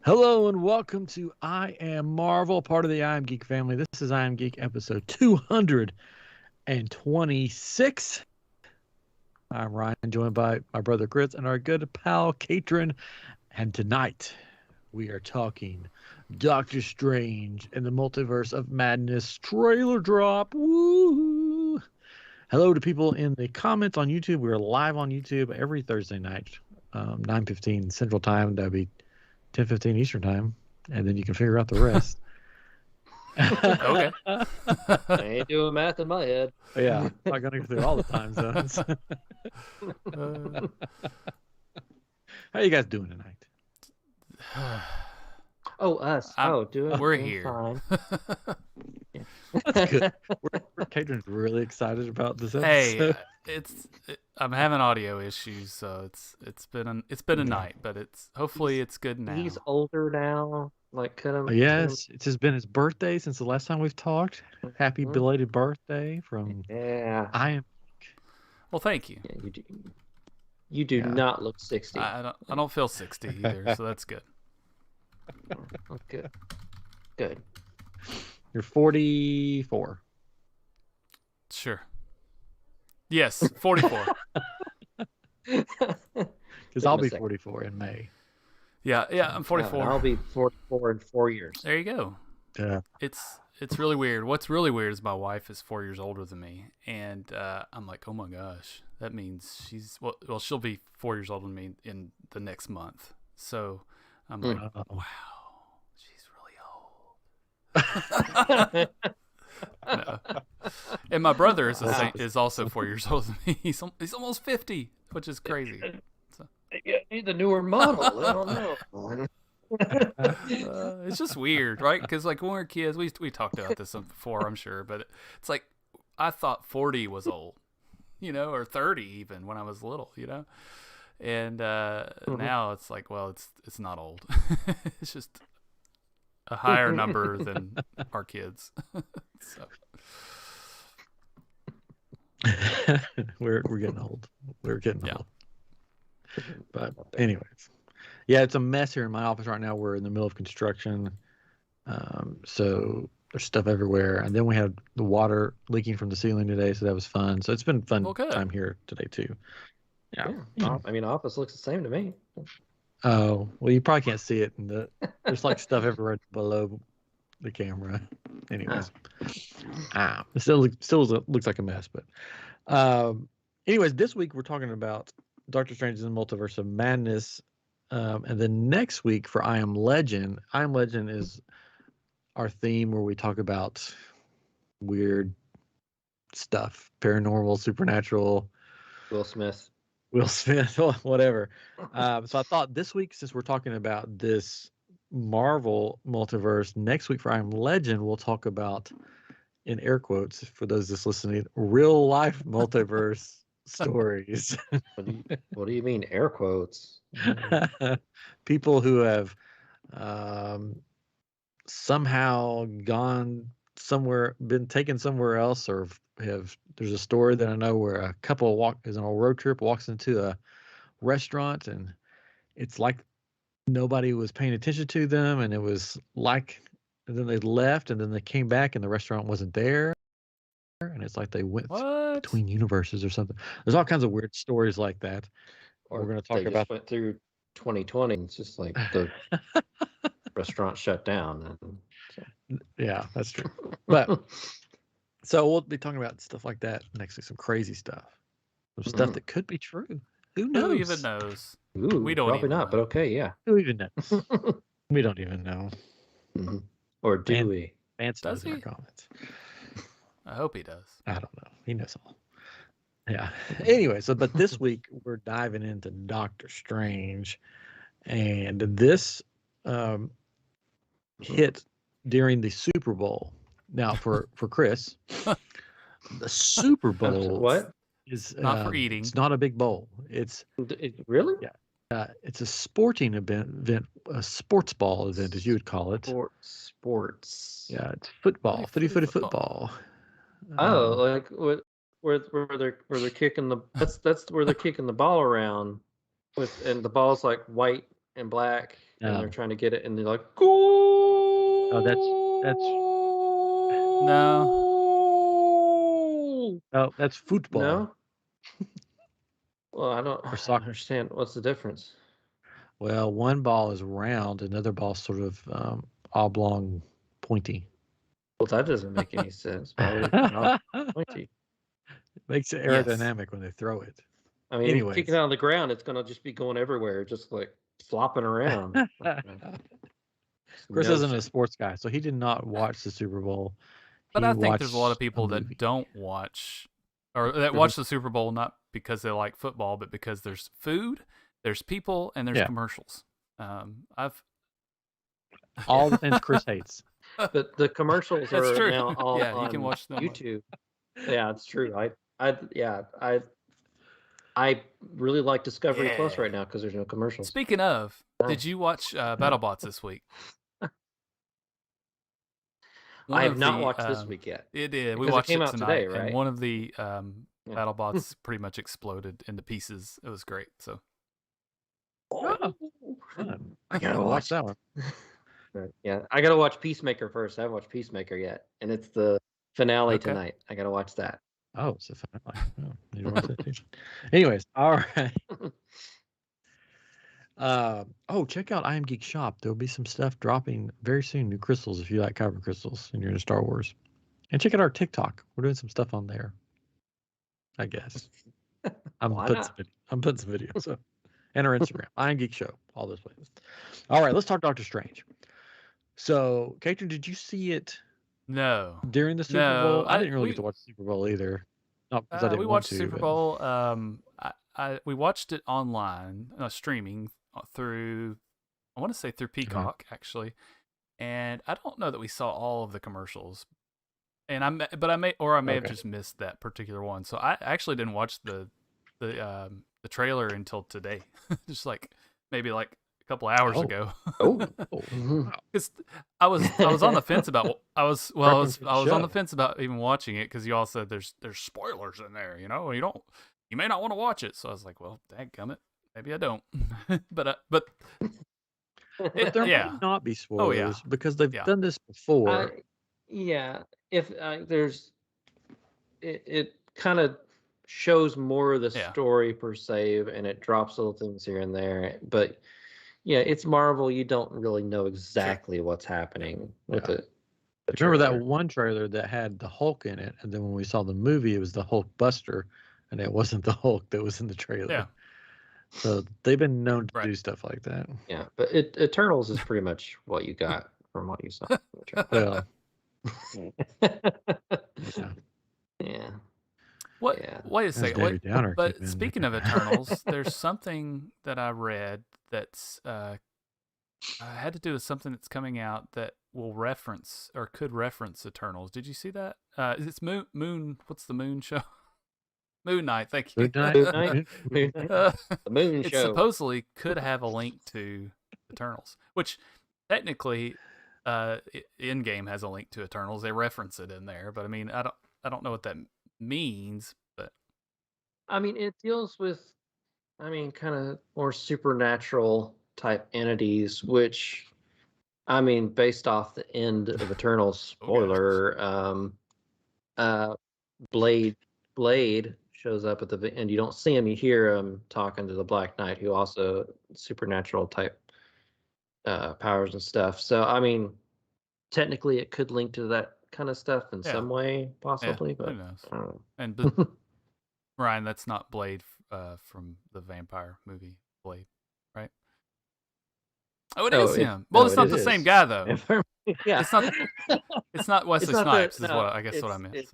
Hello and welcome to I Am Marvel, part of the iamGEEK family. This is iamGEEK episode 226. I'm Ryan, joined by my brother Chris and our good pal Katrin. And tonight we are talking Doctor Strange and the Multiverse of Madness trailer drop. Woo! Hello to people in the comments on YouTube. We're live on YouTube every Thursday night, 9:15 Central Time. That'd be 10:15 Eastern Time. And then you can figure out the rest. Okay. I ain't doing math in my head. Yeah, I'm not going to go through all the time zones. How you guys doing tonight? Oh, us. We're doing here. Fine. That's good. Katrin's really excited about this episode. Hey, I'm having audio issues, so it's been a night, but hopefully it's good now. He's older now. Like, Yes, it's just been his birthday since the last time we've talked. Happy belated birthday from I Am. Well, thank you. Yeah, you do not look 60. I don't feel 60 either, so that's good. Good. You're 44. Sure. Yes, 44. Because I'll be 44 in May. Yeah, I'm 44. I'll be 44 in 4 years. There you go. Yeah. It's really weird. What's really weird is my wife is 4 years older than me, and I'm like, oh my gosh, that means she'll be 4 years older than me in the next month. So I'm like, wow, she's really old. No. And my brother is also 4 years older than me. He's almost 50, which is crazy. So. You need the newer model. I don't know. It's just weird, right? Because like when we were kids, we talked about this before, I'm sure, but it's like I thought 40 was old, or 30 even when I was little, and now it's like, well, it's not old. It's just a higher number than our kids. So. We're getting old. We're getting old. But anyways, yeah, it's a mess here in my office right now. We're in the middle of construction, so there's stuff everywhere. And then we had the water leaking from the ceiling today, so that was fun. So it's been fun time here today too. Yeah. I mean, office looks the same to me. Oh, well, you probably can't see it. There's like stuff everywhere below the camera. Anyways, it still looks like a mess. But anyways, this week we're talking about Doctor Strange and the Multiverse of Madness. And then next week for I Am Legend. I Am Legend is our theme where we talk about weird stuff, paranormal, supernatural. Will Smith, whatever. So I thought this week, since we're talking about this Marvel multiverse, next week for I Am Legend, we'll talk about, in air quotes, for those just listening, real life multiverse stories. What do you mean, air quotes? People who have somehow gone somewhere, been taken somewhere else, or there's a story that I know where a couple is on a road trip, walks into a restaurant, and it's like nobody was paying attention to them, and it was like, and then they left, and then they came back, and the restaurant wasn't there, and it's like they went between universes or something. There's all kinds of weird stories like that. Or we're going to talk about. Just went through 2020. And it's just like the restaurant shut down. Yeah, that's true. But so we'll be talking about stuff like that next week. Some crazy stuff, some stuff that could be true. Who knows? Who even knows? Ooh, we don't probably not. Know. But okay, yeah. Who even knows? We don't even know. Or do we? Vance does in our comments. I hope he does. I don't know. He knows all. Yeah. Anyway, but this week we're diving into Doctor Strange, and this hit during the Super Bowl. Now, for Chris, the Super Bowl is not for eating. It's not a big bowl. It's really? Yeah. It's a sporting event, a sports ball event, as you would call it. Sports. Yeah, it's football, footy football. Oh, like what? Where they're kicking that's where they're kicking the ball around and the ball's like white and black and they're No. trying to get it, and they're like, "Goal!" Oh, that's No. that's football No. Well, I or don't soccer. understand. What's the difference? Well, one ball is round, another ball sort of oblong, pointy. Well, that doesn't make any sense. Why would it be pointy? Makes it Yes. aerodynamic when they throw it. I mean, if you kick Anyways. it out on the ground, it's gonna just be going everywhere, just like flopping around. Chris No isn't a sense. sports guy, so he did not watch the Super Bowl. But He I think there's a lot watched of people movie. that don't watch, or that watch the Super Bowl not because they like football, but because there's food, there's people, and there's Yeah. commercials. I've all the things Chris hates. But the commercials That's are true. now all Yeah, on you can watch them on- YouTube. Yeah, it's true. I really like Discovery Plus Yeah. right now because there's no commercials. Speaking of, did you watch BattleBots this week? I have not watched this week yet. It did. We Because it watched came it out tonight, today, right? and one of the BattleBots pretty much exploded into pieces. It was great. So Oh, fun. I gotta watch watch that one. Yeah, I gotta watch Peacemaker first. I haven't watched Peacemaker yet, and it's the finale Okay. tonight. I gotta watch that. Oh, it's a fun one. Oh, need to watch that too. Anyways, all right. Check out iamGEEK Shop. There'll be some stuff dropping very soon. New crystals if you like kyber crystals and you're into Star Wars. And check out our TikTok. We're doing some stuff on there. I guess. I'm Why putting not? some videos up. And our Instagram. iamGEEKshow. All those places. All right, let's talk Doctor Strange. So, Katrin, did you see it no, during the Super No, Bowl? I I- didn't really we- get to watch the Super Bowl either. Not because I didn't we want watched to. Super but- Bowl. We watched it online, streaming through. I want to say through Peacock actually, and I don't know that we saw all of the commercials. And I may have just missed that particular one. So I actually didn't watch the trailer until today, just maybe a couple hours Oh. ago. Mhm. Because I was on the fence about I was Prepping for the on show. the fence about even watching it because you all said there's spoilers in there, you may not want to watch it. So I was like, well, dadgummit, maybe I don't. but There yeah. might not be Oh, yeah. spoilers because they've Yeah. done this before. If there's it kind of shows more of the Yeah. story per se, and it drops little things here and there. But yeah, it's Marvel. You don't really know exactly what's happening with Yeah. it. Remember that one trailer that had the Hulk in it, and then when we saw the movie, it was the Hulk Buster, and it wasn't the Hulk that was in the trailer. Yeah. So they've been known to Right. do stuff like that. Yeah, but Eternals is pretty much what you got from what you saw. in the trailer. Well, yeah. Yeah. What? Yeah. Wait a That's second. Debbie Downer But came in. speaking of Eternals, there's something that I read that's had to do with something that's coming out that will reference or could reference Eternals. Did you see that? It's Moon. What's the Moon show? Moon Knight. Thank you. Good night. Moon Knight. The Moon It Show. supposedly could have a link to Eternals, which technically, in-game has a link to Eternals. They reference it in there, but I mean, I don't know what that means, but I mean, it deals with, kind of more supernatural type entities, which, based off the end of Eternal spoiler, Blade shows up at the end. You don't see him, you hear him talking to the Black Knight, who also supernatural type powers and stuff. So, technically, it could link to that kind of stuff in some way, possibly, but who knows? I don't know. And Ryan, that's not Blade from the vampire movie Blade, right? Oh, it is him. Well, it's not the same guy though. Yeah, It's not Wesley not Snipes. the- Is no, what I guess what I meant. it's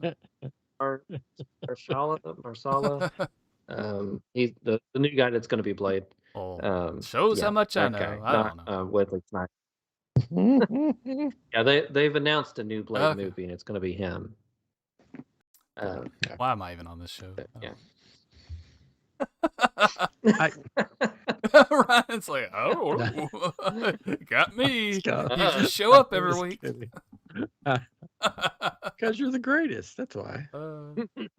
Marsala. He's the new guy that's going to be Blade. Oh, shows how much I that guy, know. I don't know. Wesley Snipes. Yeah, they've announced a new Blade movie, and it's going to be him. Why am I even on this show? Yeah. Ryan's like, oh, got me. Scott. You just show up every week. Because you're the greatest. That's why.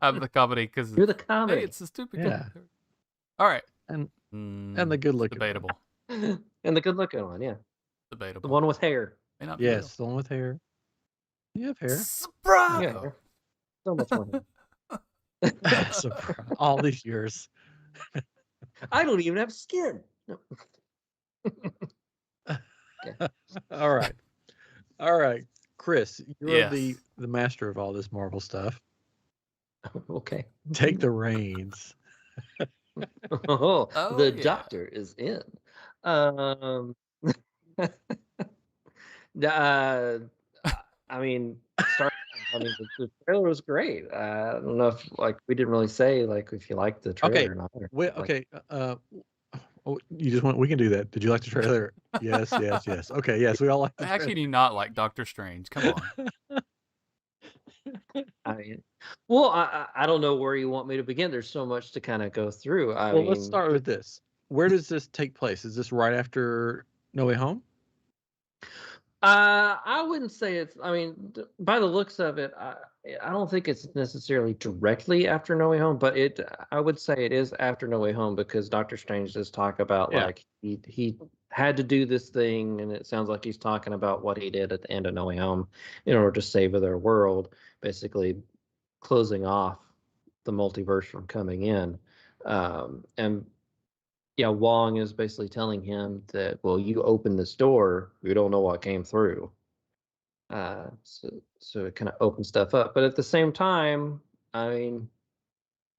I'm the comedy because You're the comedy. Hey, it's a stupid. Yeah. All right, And the good looking. debatable. And And the good-looking one, yeah. The Debatable. one with hair. May not be Yes, the one with hair. You have hair. Surprise! Yeah, hair. So much more hair. Surprise. All these years. I don't even have skin. No. All right. All right. Chris, you're Yes. the master of all this Marvel stuff. Okay. Take the reins. Oh, Oh, the yeah. doctor is in. I mean, the trailer was great. I don't know if we didn't really say if you liked the trailer Okay. or not. Okay. You just want, we can do that. Did you like the trailer? Yes, yes, yes. Okay, yes, we all like the How trailer. can you not like Doctor Strange? Come on. I mean, well, I don't know where you want me to begin. There's so much to kind of go through. Let's start with this. Where does this take place? Is this right after No Way Home? I wouldn't say it's. I mean, by the looks of it, I don't think it's necessarily directly after No Way Home, but I would say it is after No Way Home because Doctor Strange does talk about he had to do this thing, and it sounds like he's talking about what he did at the end of No Way Home in order to save their world, basically closing off the multiverse from coming in, and. Yeah, Wong is basically telling him that, well, you opened this door, we don't know what came through. So it kind of opens stuff up. But at the same time, I mean,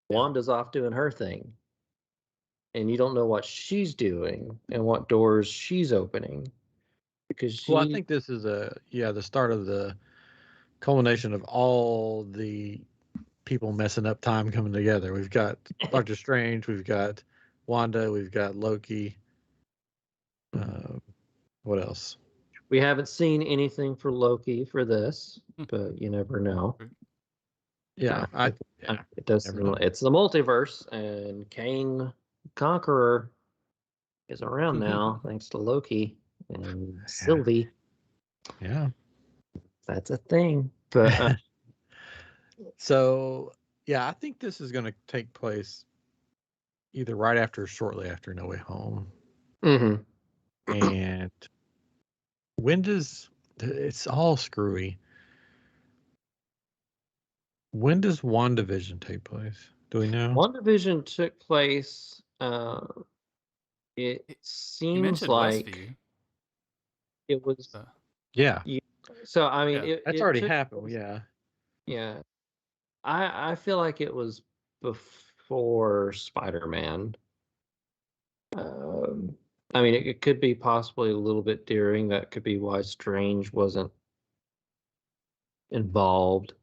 Wanda's off doing her thing. And you don't know what she's doing and what doors she's opening. Because Well, I think this is the start of the culmination of all the people messing up time coming together. We've got Doctor Strange, we've got Wanda, we've got Loki. What else? we haven't seen anything for Loki for this, but you never know. Yeah, it does seem it's the multiverse, and Kang Conqueror is around now thanks to Loki and Sylvie. Yeah, that's a thing. But so yeah, I think this is going to take place either right after or shortly after No Way Home. Mm-hmm. And when does it's all screwy? When does WandaVision take place? Do we know? WandaVision took place. It seems like Westview. it was. Yeah. So I mean, that's already happened. Yeah. Yeah. I feel like it was before Spider-Man. I mean, it could be possibly a little bit during. That could be why Strange wasn't involved.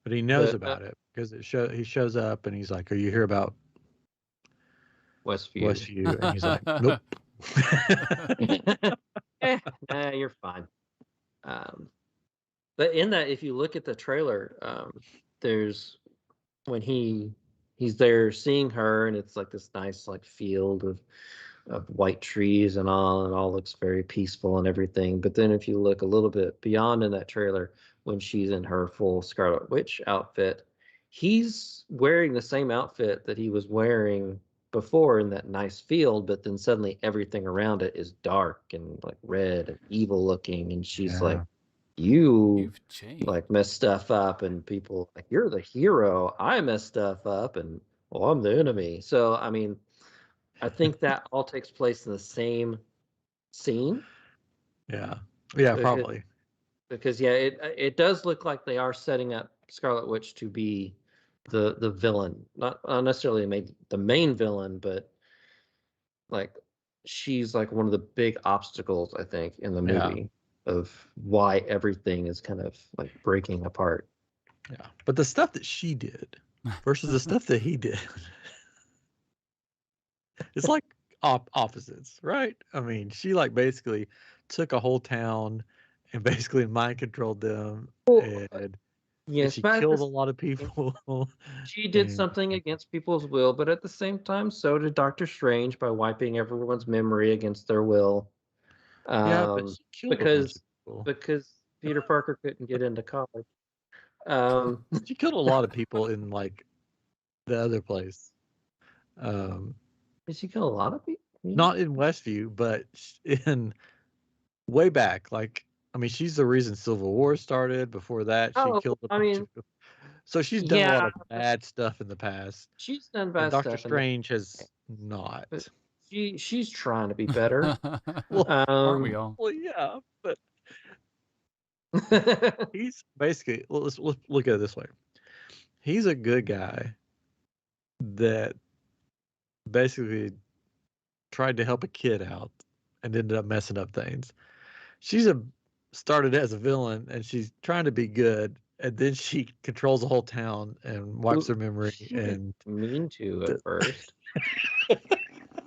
But he knows about it because he shows up and he's like, "Are you here about Westview?" And he's like, "Nope." Nah, you're fine. But in that, if you look at the trailer, there's when he's there seeing her, and it's like this nice field of white trees and all looks very peaceful and everything. But then if you look a little bit beyond in that trailer, when she's in her full Scarlet Witch outfit, he's wearing the same outfit that he was wearing before in that nice field, but then suddenly everything around it is dark and red and evil looking, and she's like, you've messed stuff up, and people you're the hero, I messed stuff up, and well, I'm the enemy. So I mean, I think that all takes place in the same scene. Yeah, probably. Because it does look like they are setting up Scarlet Witch to be the villain, not necessarily the main villain, but she's one of the big obstacles, I think, in the movie of why everything is kind of breaking apart. Yeah, but the stuff that she did versus the stuff that he did, it's like opposites, right? I mean, she basically took a whole town and basically mind controlled them, and she killed a lot of people. She did something against people's will, but at the same time, so did Doctor Strange by wiping everyone's memory against their will. But she killed because Peter Parker couldn't get into college. She killed a lot of people in the other place. Did she kill a lot of people? not in Westview, but in way back. Like, I mean, she's the reason Civil War started. Before that, she killed a I bunch mean, of people. So she's done a lot yeah, of bad stuff in the past, she's done and bad Doctor stuff in the Strange has not. but she's trying to be better. Well, Aren't we Um, all? well, yeah, but he's basically, let's look at it this way. He's a good guy that basically tried to help a kid out and ended up messing up things. She's started as a villain and she's trying to be good, and then she controls the whole town and wipes her memory. she didn't And mean to at first.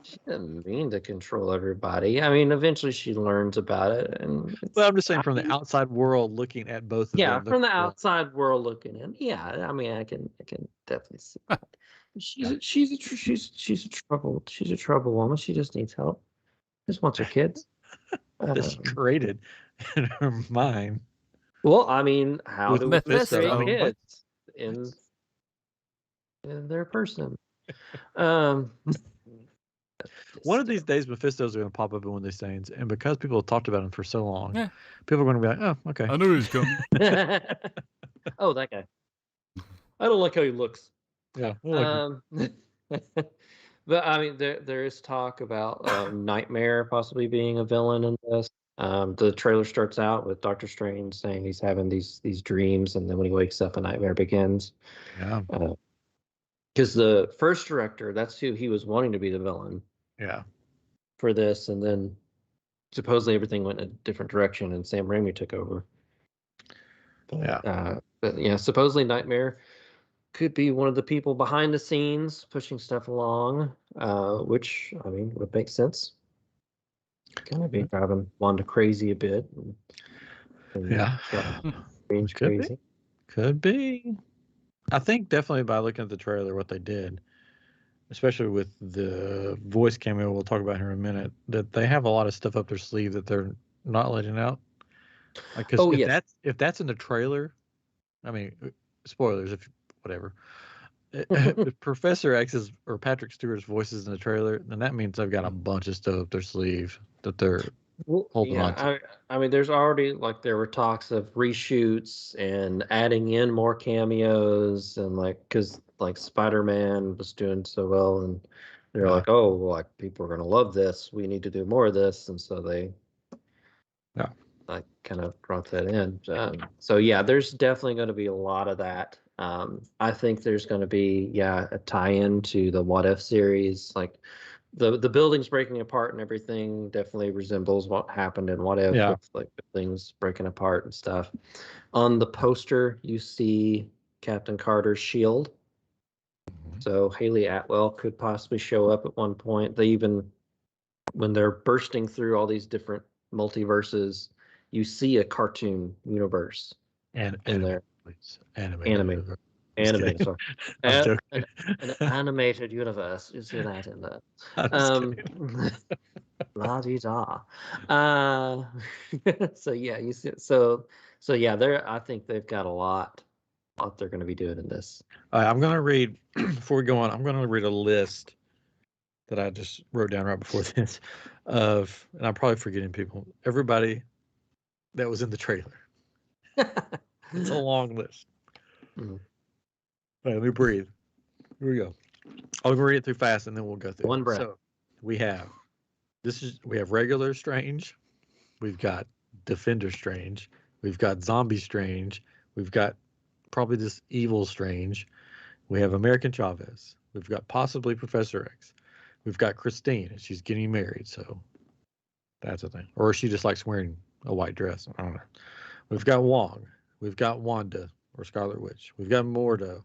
She didn't mean to control everybody. I mean, eventually she learns about it, and well, I'm just saying, from the outside world looking at both of yeah, them, from the they're like, outside world looking in, yeah. I mean, I can definitely see that. She's a trouble woman. She just needs help. Just wants her kids. that she Um, created in her mind well, I mean, how with do we Mephisto. create I mean, what? kids in their person? Um, One of these days, Mephisto's going to pop up in one of these things, and because people have talked about him for so long, Yeah. people are going to be like, "Oh, okay." I knew he was coming. oh, that guy. I don't like how he looks. Yeah. Well, But I mean, there is talk about Nightmare possibly being a villain in this. The trailer starts out with Doctor Strange saying he's having these dreams, and then when he wakes up, a nightmare begins. yeah. Because the first director, that's who he was wanting to be the villain Yeah. for this, and then supposedly everything went in a different direction, and Sam Raimi took over. But yeah, supposedly Nightmare could be one of the people behind the scenes pushing stuff along, which I mean would make sense. Kind of be driving Wanda crazy a bit. Yeah. Strange Could crazy. be. Could be. I think definitely by looking at the trailer, what they did, especially with the voice cameo we'll talk about here in a minute, that they have a lot of stuff up their sleeve that they're not letting out. Like, because if that's in the trailer, I mean, spoilers, if whatever. If Professor X's or Patrick Stewart's voice is in the trailer, then that means they've got a bunch of stuff up their sleeve that they're holding on to. I mean, there's already there were talks of reshoots and adding in more cameos, and because Spider-Man was doing so well, and they're like, oh, like people are gonna love this. We need to do more of this, and so they kind of brought that in. So yeah, there's definitely going to be a lot of that. I think there's going to be a tie-in to the What If series, like the buildings breaking apart and everything definitely resembles what happened in What If, with like buildings breaking apart and stuff. On the poster, you see Captain Carter's shield. So Haley Atwell could possibly show up at one point. They even, when they're bursting through all these different multiverses, you see a cartoon universe And in there. Animated. Animated, sorry. I'm an animated universe. You see that in there. La di da. So yeah, you see. So yeah, I think they've got a lot they're going to be doing in this. I'm going to read before we go on. I'm going to read a list that I just wrote down right before this and I'm probably forgetting people. Everybody that was in the trailer. It's a long list. Mm. Right, let me breathe. Here we go. I'll read it through fast and then we'll go through. One breath. So we have regular Strange. We've got Defender Strange. We've got Zombie Strange. We've got probably this evil Strange. We have American Chavez. We've got possibly Professor X. We've got Christine, and she's getting married, so that's a thing. Or she just likes wearing a white dress. I don't know. We've got Wong. We've got Wanda or Scarlet Witch. We've got Mordo.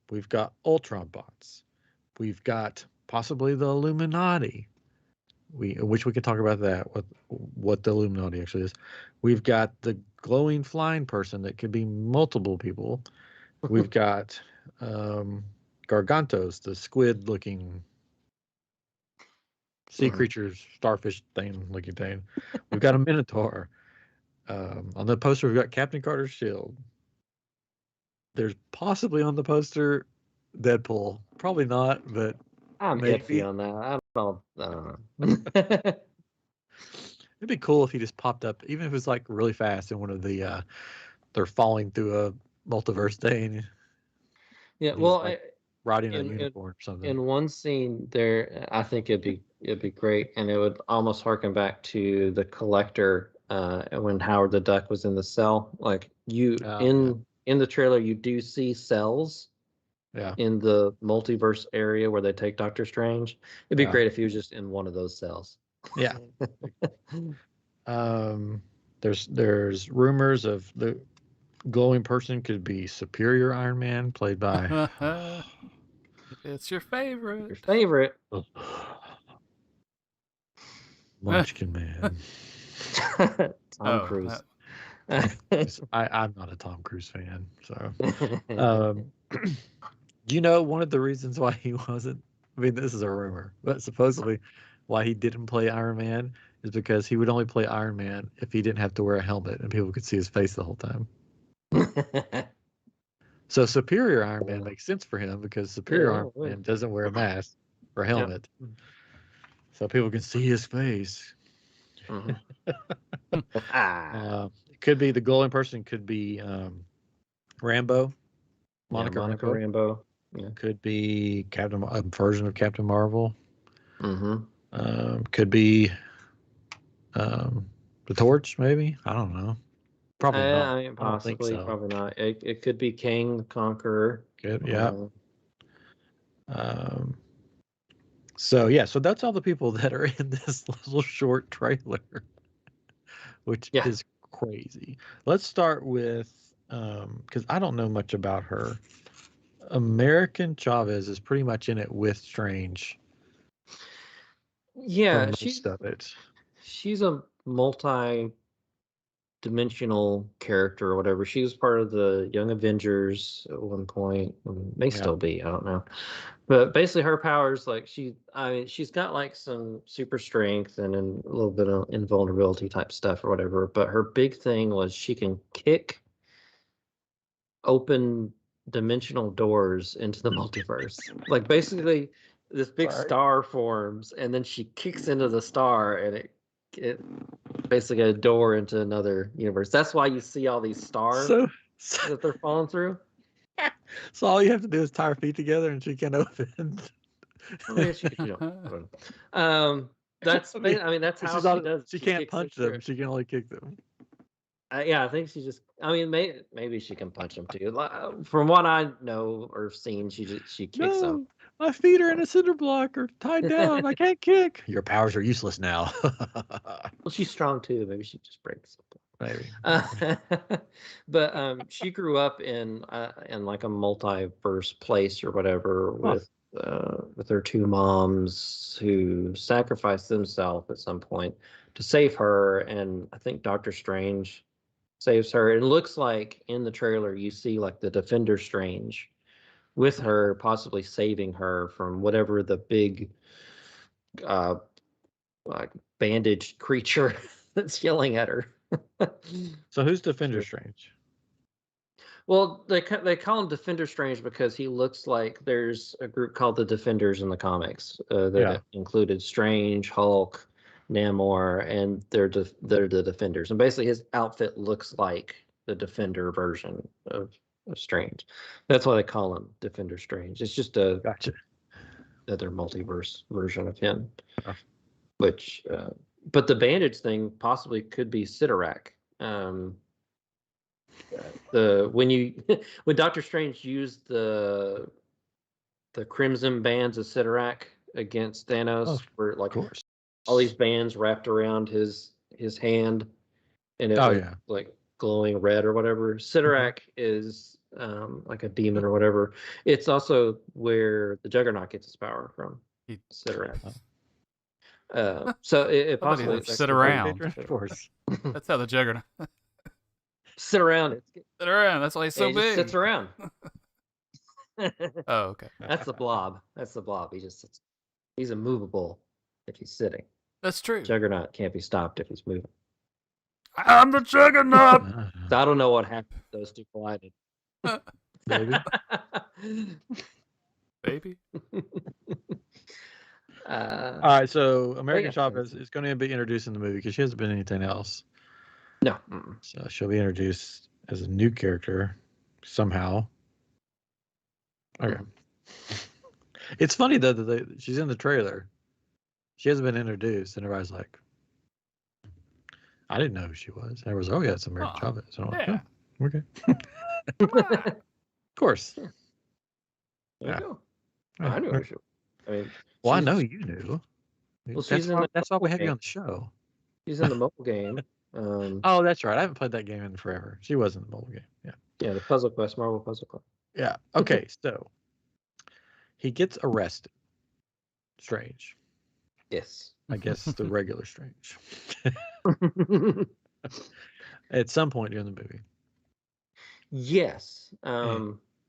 We've got Ultron bots. We've got possibly the Illuminati. Which we can talk about that, what the Illuminati actually is. We've got the glowing flying person that could be multiple people. We've got Gargantos, the squid-looking sea creatures, starfish thing-looking thing. We've got a Minotaur. On the poster, we've got Captain Carter's shield. There's possibly on the poster Deadpool. Probably not, but I'm maybe. iffy on that. Well, I don't know. It'd be cool if he just popped up, even if it was like really fast in one of the they're falling through a multiverse thing. Yeah, He's well, like riding a in unicorn or something. in one scene there, I think it'd be great, and it would almost harken back to the Collector when Howard the Duck was in the cell. Like you in the trailer, you do see cells in the multiverse area where they take Doctor Strange. It'd be great if he was just in one of those cells. Yeah. There's rumors of the glowing person could be Superior Iron Man, played by It's your favorite. Your favorite. Munchkin Man. Tom Cruise. I'm not a Tom Cruise fan, so you know, one of the reasons why he wasn't, I mean, this is a rumor, but supposedly why he didn't play Iron Man is because he would only play Iron Man if he didn't have to wear a helmet and people could see his face the whole time. So Superior Iron Man makes sense for him because Superior Iron Man doesn't wear a mask or a helmet. Yep. So people can see his face. It could be the glowing person, could be Rambo. Monica Rambo. Yeah. Could be a version of Captain Marvel. Could be the Torch, maybe. I don't know. Probably not. I mean, possibly, so. Probably not. It could be Kang the Conqueror. Good, yeah. So that's all the people that are in this little short trailer, which is crazy. Let's start with because I don't know much about her. American Chavez is pretty much in it with Strange. Yeah, she's a multi-dimensional character or whatever. She was part of the Young Avengers at one point. May still be, I don't know. But basically her powers, like she's got like some super strength and a little bit of invulnerability type stuff or whatever. But her big thing was she can kick open dimensional doors into the multiverse. Like basically this big star forms and then she kicks into the star and it basically a door into another universe. That's why you see all these stars that they're falling through. So all you have to do is tie her feet together and she can open. That's that's how she does. She can't punch them. She can only kick them. I think she just. I mean, maybe she can punch them too. From what I know or seen, she kicks them. My feet are in a cinder block or tied down. I can't kick. Your powers are useless now. Well, she's strong too. Maybe she just breaks something. Maybe. But she grew up in like a multiverse place or whatever with her two moms who sacrificed themselves at some point to save her, and I think Doctor Strange saves her. It looks like in the trailer you see like the Defender Strange with her possibly saving her from whatever the big like bandaged creature that's yelling at her. So who's Defender Strange? Well, they call him Defender Strange because he looks like there's a group called the Defenders in the comics that included Strange, Hulk, Namor, and they're the Defenders. And basically his outfit looks like the Defender version of Strange. That's why they call him Defender Strange. It's just another multiverse version of him. Which but the bandage thing possibly could be Sidorak. When Doctor Strange used the crimson bands of Sidorak against Thanos, where like all these bands wrapped around his hand, and it was like glowing red or whatever. Sidorak is like a demon or whatever. It's also where the Juggernaut gets his power from. Sidorak. So it possibly sit around. Of course, that's how the Juggernaut. Sit around. Sit around. That's why he's so big. He sits around. Oh, okay. That's the Blob. He just sits. He's immovable if he's sitting. That's true. Juggernaut can't be stopped if he's moving. I'm the Juggernaut. So I don't know what happened if those two collided. Baby. All right, so American yeah. Chavez is going to be introduced in the movie because she hasn't been in anything else. No. So she'll be introduced as a new character somehow. Okay. It's funny though that she's in the trailer. She hasn't been introduced, and everybody's like, "I didn't know who she was." And everyone's like, "Oh yeah, it's American Chavez." And I'm like, Yeah. "Oh, okay, Come of course." Yeah. There Yeah. you go. Yeah. I knew who she was. I mean, Well, I know you knew. Well, she's That's why we have you game. on the show. She's in the mobile game. Oh, that's right. I haven't played that game in forever. She was in the mobile game. Yeah. Yeah, the Puzzle Quest, Marvel Puzzle Quest. Yeah. Okay. So he gets arrested. Strange. Yes. I guess the regular Strange. At some point during the movie. Yes.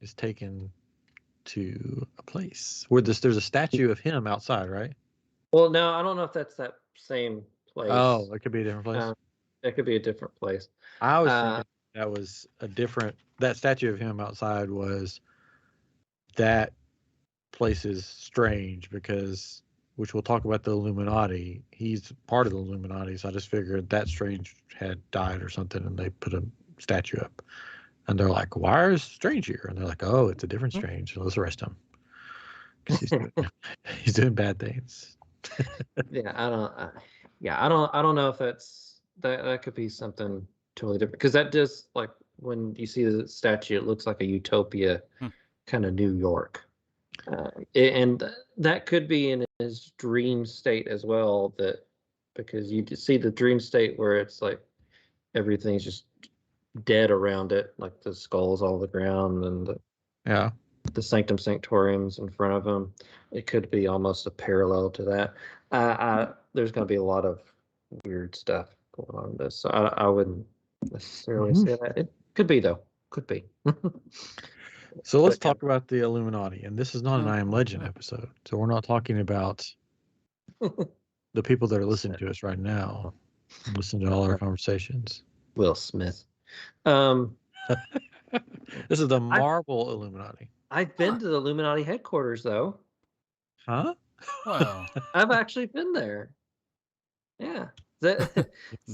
Is taken to a place where there's a statue of him outside, right? Well, no, I don't know if that's that same place. Oh, it could be a different place. It could be a different place. I was thinking that was a different. That statue of him outside was that place is strange because, which we'll talk about the Illuminati. He's part of the Illuminati, so I just figured that Strange had died or something, and they put a statue up. And they're like, "Why is Strange here?" And they're like, "Oh, it's a different Strange. So let's arrest him because he's doing bad things." Yeah, I don't know if that could be something totally different because that does, like, when you see the statue, it looks like a utopia kind of New York, and that could be in his dream state as well. That because you see the dream state where it's like everything's just dead around it, like the skulls all over the ground and the sanctum sanctoriums in front of him. It could be almost a parallel to that. There's going to be a lot of weird stuff going on in this, so I wouldn't necessarily say that. It could be though. Could be. So let's talk about the Illuminati, and this is not an I Am Legend episode, so we're not talking about the people that are listening to us right now. Listen to all our conversations. Will Smith. This is the Marvel Illuminati. I've been to the Illuminati headquarters though. Huh? Wow. I've actually been there. Yeah. Free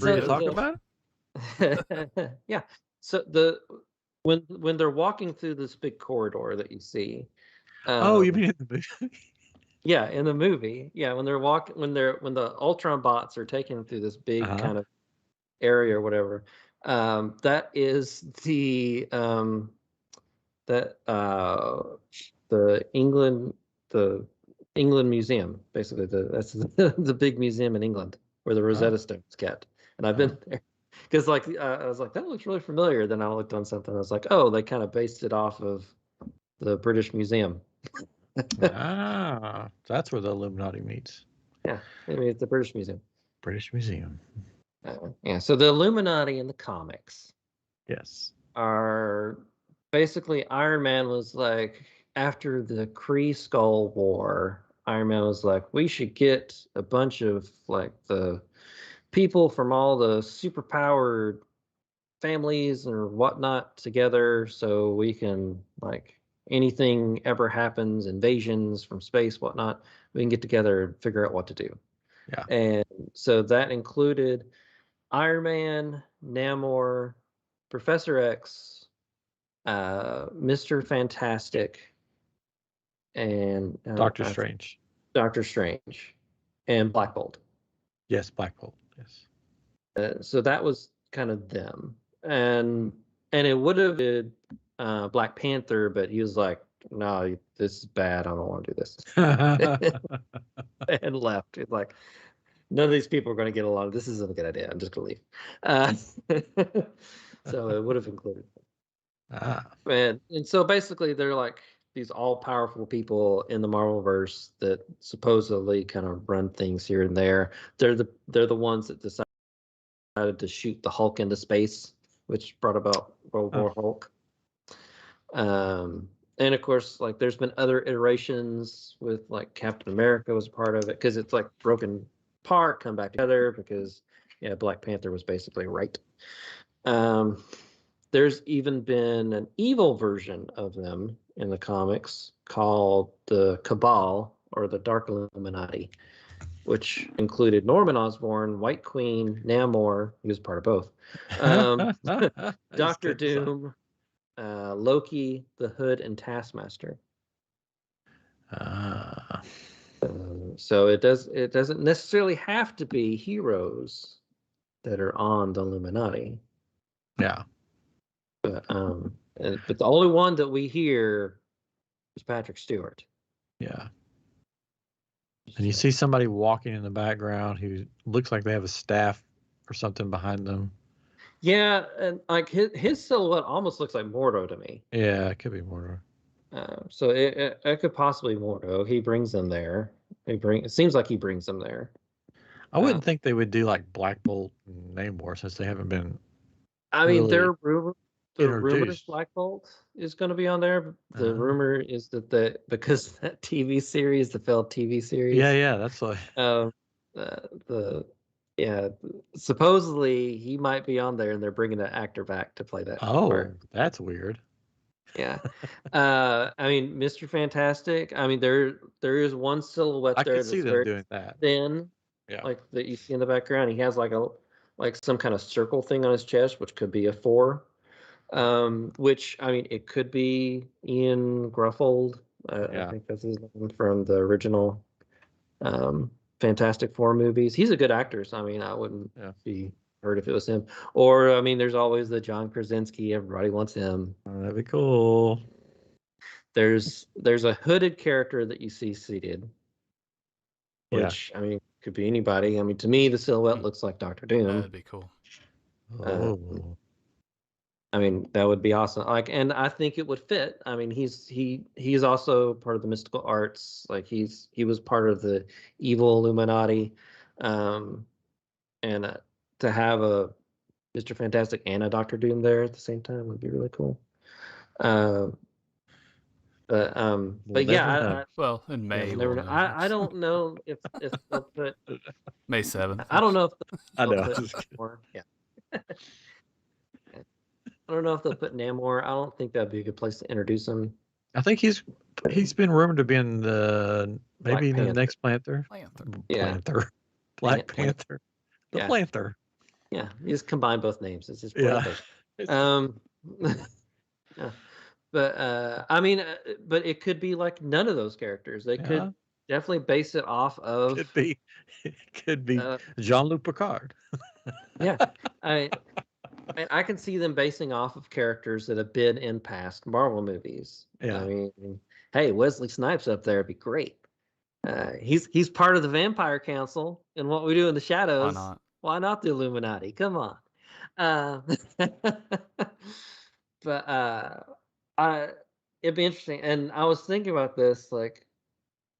to talk about it? Yeah. So when they're walking through this big corridor that you see. You mean in the movie? Yeah, in the movie. Yeah, when the Ultron bots are taken through this big kind of area or whatever. That is the England Museum, basically. That's the big museum in England where the Rosetta Stone is kept. And I've been there because, like, I was like, that looks really familiar. Then I looked on something. I was like, oh, they kind of based it off of the British Museum. That's where the Illuminati meets. Yeah, I mean, it's the British Museum. British Museum. Yeah, so the Illuminati in the comics, yes, are basically Iron Man was like, after the Kree Skull War, Iron Man was like, we should get a bunch of like the people from all the superpowered families or whatnot together so we can, like, anything ever happens, invasions from space, whatnot, we can get together and figure out what to do. Yeah. And so that included Iron Man, Namor, Professor X, Mr. Fantastic, and Doctor Strange. Doctor Strange, and Black Bolt. Yes, Black Bolt. Yes. So that was kind of them, and it would have been Black Panther, but he was like, "No, this is bad. I don't want to do this," and left. It's like, none of these people are going to get along. This isn't a good idea. I'm just going to leave. So it would have included. And so basically, they're like these all-powerful people in the Marvelverse that supposedly kind of run things here and there. They're the ones that decided to shoot the Hulk into space, which brought about World War Hulk. And of course, like, there's been other iterations with, like, Captain America was a part of it because it's like broken apart, come back together because Black Panther was basically right. There's even been an evil version of them in the comics called the Cabal, or the Dark Illuminati, which included Norman Osborn, White Queen, Namor, he was part of both, Doctor Doom, Loki, the Hood, and Taskmaster. So it doesn't necessarily have to be heroes that are on the Illuminati. Yeah. But the only one that we hear is Patrick Stewart. Yeah. And you see somebody walking in the background who looks like they have a staff or something behind them. Yeah, and like his silhouette almost looks like Mordo to me. Yeah, it could be Mordo. So it could possibly Mordo. He brings them there. It seems like he brings them there. I wouldn't think they would do like Black Bolt and Namor since they haven't been. I mean, really the rumor is Black Bolt is going to be on there. The rumor is that because that TV series, the failed TV series. Yeah, that's like. Supposedly he might be on there, and they're bringing an actor back to play that. part. That's weird. Yeah, I mean, Mr. Fantastic. I mean, there is one silhouette there that's see them doing that. Thin, like that you see in the background. He has like some kind of circle thing on his chest, which could be a 4. Which I mean, it could be Ian Gruffold. I think that's his name from the original Fantastic Four movies. He's a good actor, so I mean, I wouldn't be hurt if it was him. Or I mean, there's always the John Krasinski. Everybody wants him. That'd be cool. There's a hooded character that you see seated, which I mean could be anybody. I mean, to me, the silhouette looks like Doctor Doom. That'd be cool. I mean, that would be awesome. Like, and I think it would fit. I mean, he's also part of the mystical arts. Like, he was part of the evil Illuminati, and to have a Mr. Fantastic and a Doctor Doom there at the same time would be really cool. But yeah, well, in May, never know. I don't know if they'll put May 7th. I don't know if I know. put Namor. Yeah. I don't know if they'll put Namor. I don't think that'd be a good place to introduce him. I think he's been rumored to be in the maybe the next Panther. Black Panther. The Panther. Yeah, you just combine both names. It's just yeah. Yeah. But I mean, but it could be like none of those characters. They could definitely base it off of. It could be Jean-Luc Picard. Yeah, I can see them basing off of characters that have been in past Marvel movies. Yeah. I mean, hey, Wesley Snipes up there would be great. He's part of the Vampire Council and What We Do in the Shadows. Why not? Why not the Illuminati? Come on. But it'd be interesting. And I was thinking about this, like,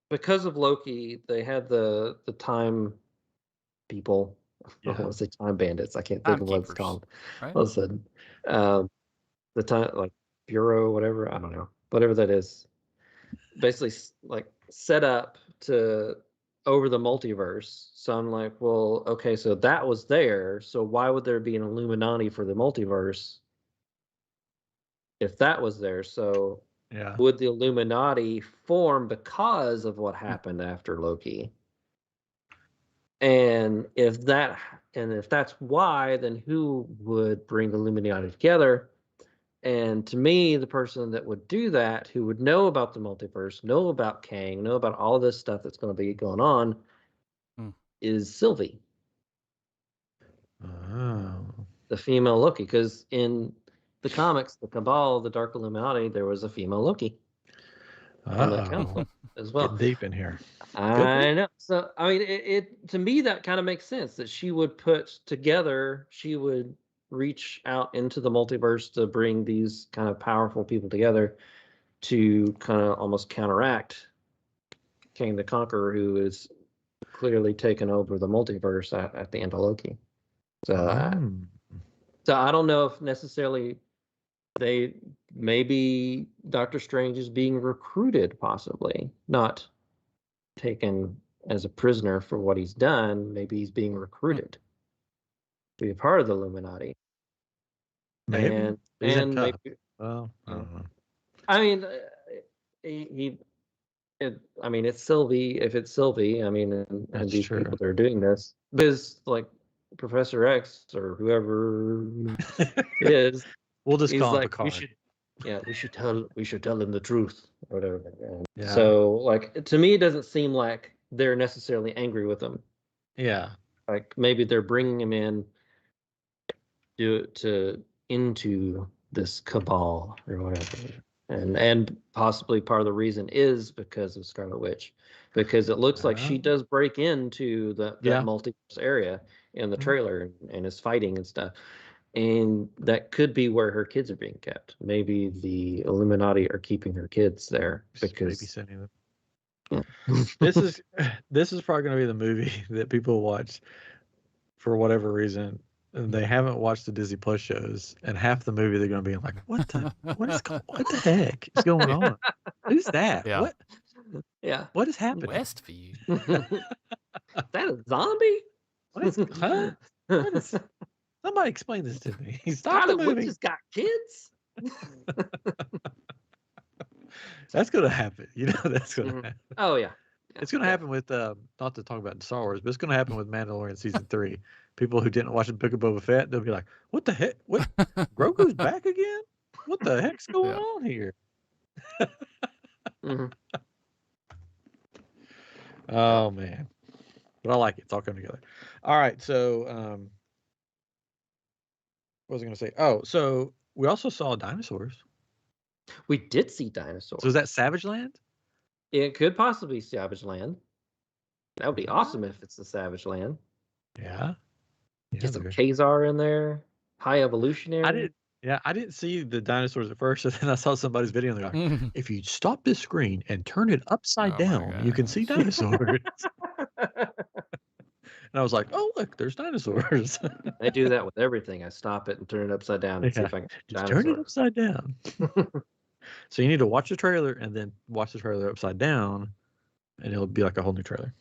because of Loki, they had the time people. I want to say time bandits. I can't think of what it's called. Right? All of a sudden, the time like bureau, whatever. I don't know, whatever that is. Basically, like set up to over the multiverse. So I'm like, well, okay, so that was there. So why would there be an Illuminati for the multiverse if that was there? So would the Illuminati form because of what happened after Loki? And if that's why, then who would bring the Illuminati together? And to me, the person that would do that, who would know about the multiverse, know about Kang, know about all this stuff that's going to be going on, is Sylvie. The female Loki. Because in the comics, the Cabal, the Dark Illuminati, there was a female Loki on that council as well. Getting deep in here. I know. So, I mean, it to me, that kind of makes sense that she would reach out into the multiverse to bring these kind of powerful people together to kind of almost counteract Kang the Conqueror, who is clearly taken over the multiverse at the end of Loki. So I don't know if necessarily maybe Doctor Strange is being recruited, possibly not taken as a prisoner for what he's done. Maybe he's being recruited to be a part of the Illuminati. Maybe. And maybe. Well, I don't know. I mean, he I mean, it's Sylvie. If it's Sylvie, I mean, and That's these true. people that are doing this, because like Professor X or whoever is, We'll just he's call him like, Picard. we should tell him the truth or whatever. And Yeah. so, like, to me, it doesn't seem like they're necessarily angry with him. Yeah. Like maybe they're bringing him in into this cabal or whatever. And possibly part of the reason is because of Scarlet Witch, because it looks like she does break into that multiverse area in the trailer and is fighting and stuff. And that could be where her kids are being kept. Maybe the Illuminati are keeping her kids there because babysitting them. This is probably going to be the movie that people watch for whatever reason. And they haven't watched the Disney Plus shows, and half the movie they're going to be like, what the heck is going on? Who's that? Yeah. What? Yeah. What is happening? Westview. Is that a zombie? What is? Huh? What is? Somebody explain this to me. Stop the Scarlet movie. Witch has got kids. That's going to happen. You know, that's going to happen. Oh yeah. It's going to happen with not to talk about Star Wars, but it's going to happen with Mandalorian season 3. People who didn't watch the Book of Boba Fett, they'll be like, "What the heck? What? Grogu's back again? What the heck's going on here?" Oh man, but I like it. It's all coming together. All right, so what was I going to say? Oh, so we also saw dinosaurs. We did see dinosaurs. So is that Savage Land? It could possibly be Savage Land. That would be awesome if it's the Savage Land. Yeah. Get some Khazar in there. High evolutionary. I didn't see the dinosaurs at first, and then I saw somebody's video, and they're like, if you stop this screen and turn it upside down, you can see dinosaurs. And I was like, oh, look, there's dinosaurs. I do that with everything. I stop it and turn it upside down and see if I can just turn it upside down. So you need to watch the trailer and then watch the trailer upside down, and it'll be like a whole new trailer.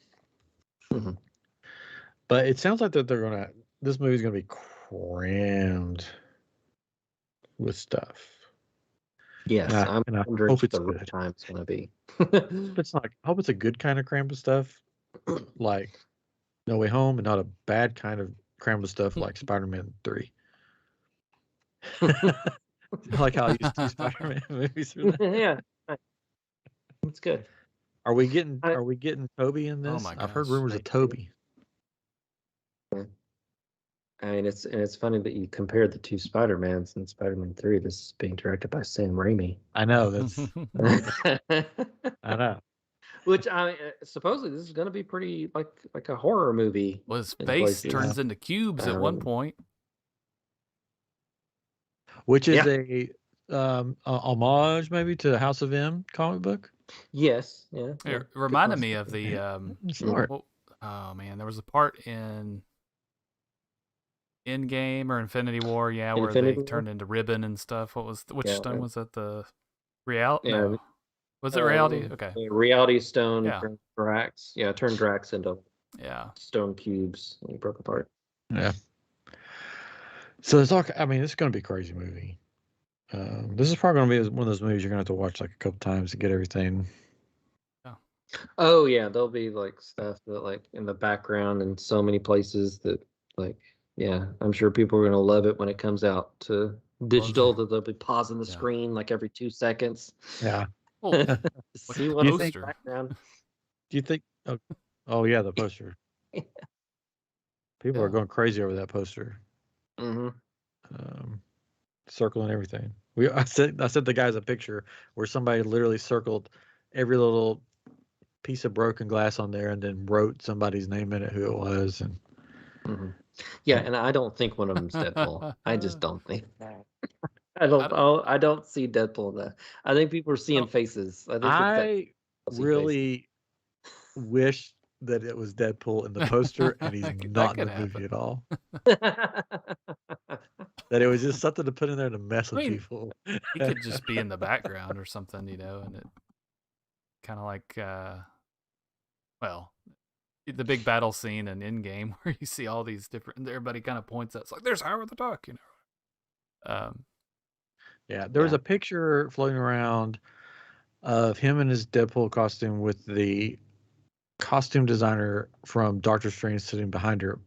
But it sounds like that this movie's going to be crammed with stuff. Yes, I'm wondering what the runtime's going to be. I hope it's a good kind of crammed with stuff, like No Way Home, and not a bad kind of crammed with stuff like Spider-Man 3. Like how I used to do Spider-Man movies. Yeah, it's good. Are we getting Toby in this? Oh my I've heard rumors of Toby. I mean, it's funny that you compared the two Spider-Mans and Spider-Man 3. This is being directed by Sam Raimi. I know that's. I know. Which supposedly this is going to be pretty like a horror movie. Well, his face turns into cubes at one point. Which is a homage maybe to the House of M comic book. Yes, yeah. It reminded me of the oh man, there was a part in Endgame or Infinity War, where they turned into ribbon and stuff. Which stone was that? The reality? Yeah. No. Was it reality? Okay. Reality stone turned Drax. Yeah, turned Drax into stone cubes and he broke apart. Yeah. So it's all. I mean, it's going to be a crazy movie. This is probably going to be one of those movies you're going to have to watch like a couple times to get everything. Oh yeah, there'll be like stuff that like in the background in so many places that like I'm sure people are going to love it when it comes out to digital. That they'll be pausing the screen like every 2 seconds. Yeah. See what poster. Background. Do you think? Oh yeah, the poster. People are going crazy over that poster. Circling everything. I sent the guys a picture where somebody literally circled every little piece of broken glass on there and then wrote somebody's name in it, who it was, and and I don't think one of them's Deadpool. I just don't think. I don't see Deadpool in that. I think people are seeing faces. I really wish that it was Deadpool in the poster and he's not in the movie at all. That it was just something to put in there to mess with people. He could just be in the background or something, and it kind of like, the big battle scene in Endgame where you see all these different, everybody kind of points out, it's like, there's Howard the Duck, There was a picture floating around of him in his Deadpool costume with the costume designer from Doctor Strange sitting behind her.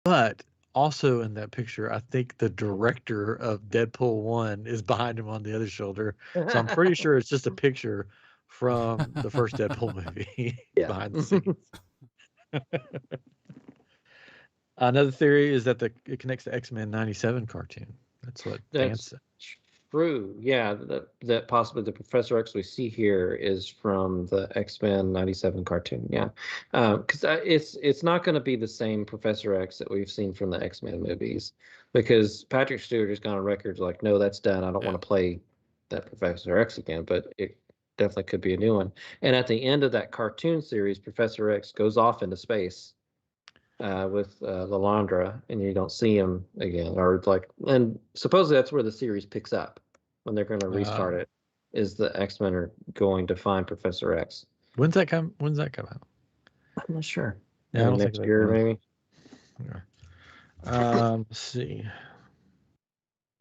But also in that picture, I think the director of Deadpool 1 is behind him on the other shoulder. So I'm pretty sure it's just a picture from the first Deadpool movie Yeah. behind the scenes. Another theory is that it connects to X-Men 97 cartoon. That's what Dan said. True. Yeah, that possibly the Professor X we see here is from the X-Men 97 cartoon. Yeah, because it's not going to be the same Professor X that we've seen from the X-Men movies, because Patrick Stewart has gone on record like, no, that's done. I don't want to play that Professor X again. But it definitely could be a new one. And at the end of that cartoon series, Professor X goes off into space with Lalandra, and you don't see him again, or like, and supposedly that's where the series picks up when they're going to restart it. Is the X-Men are going to find Professor X? When's that come out? I'm not sure. Yeah, I don't next think year, maybe. Yeah. Let's see.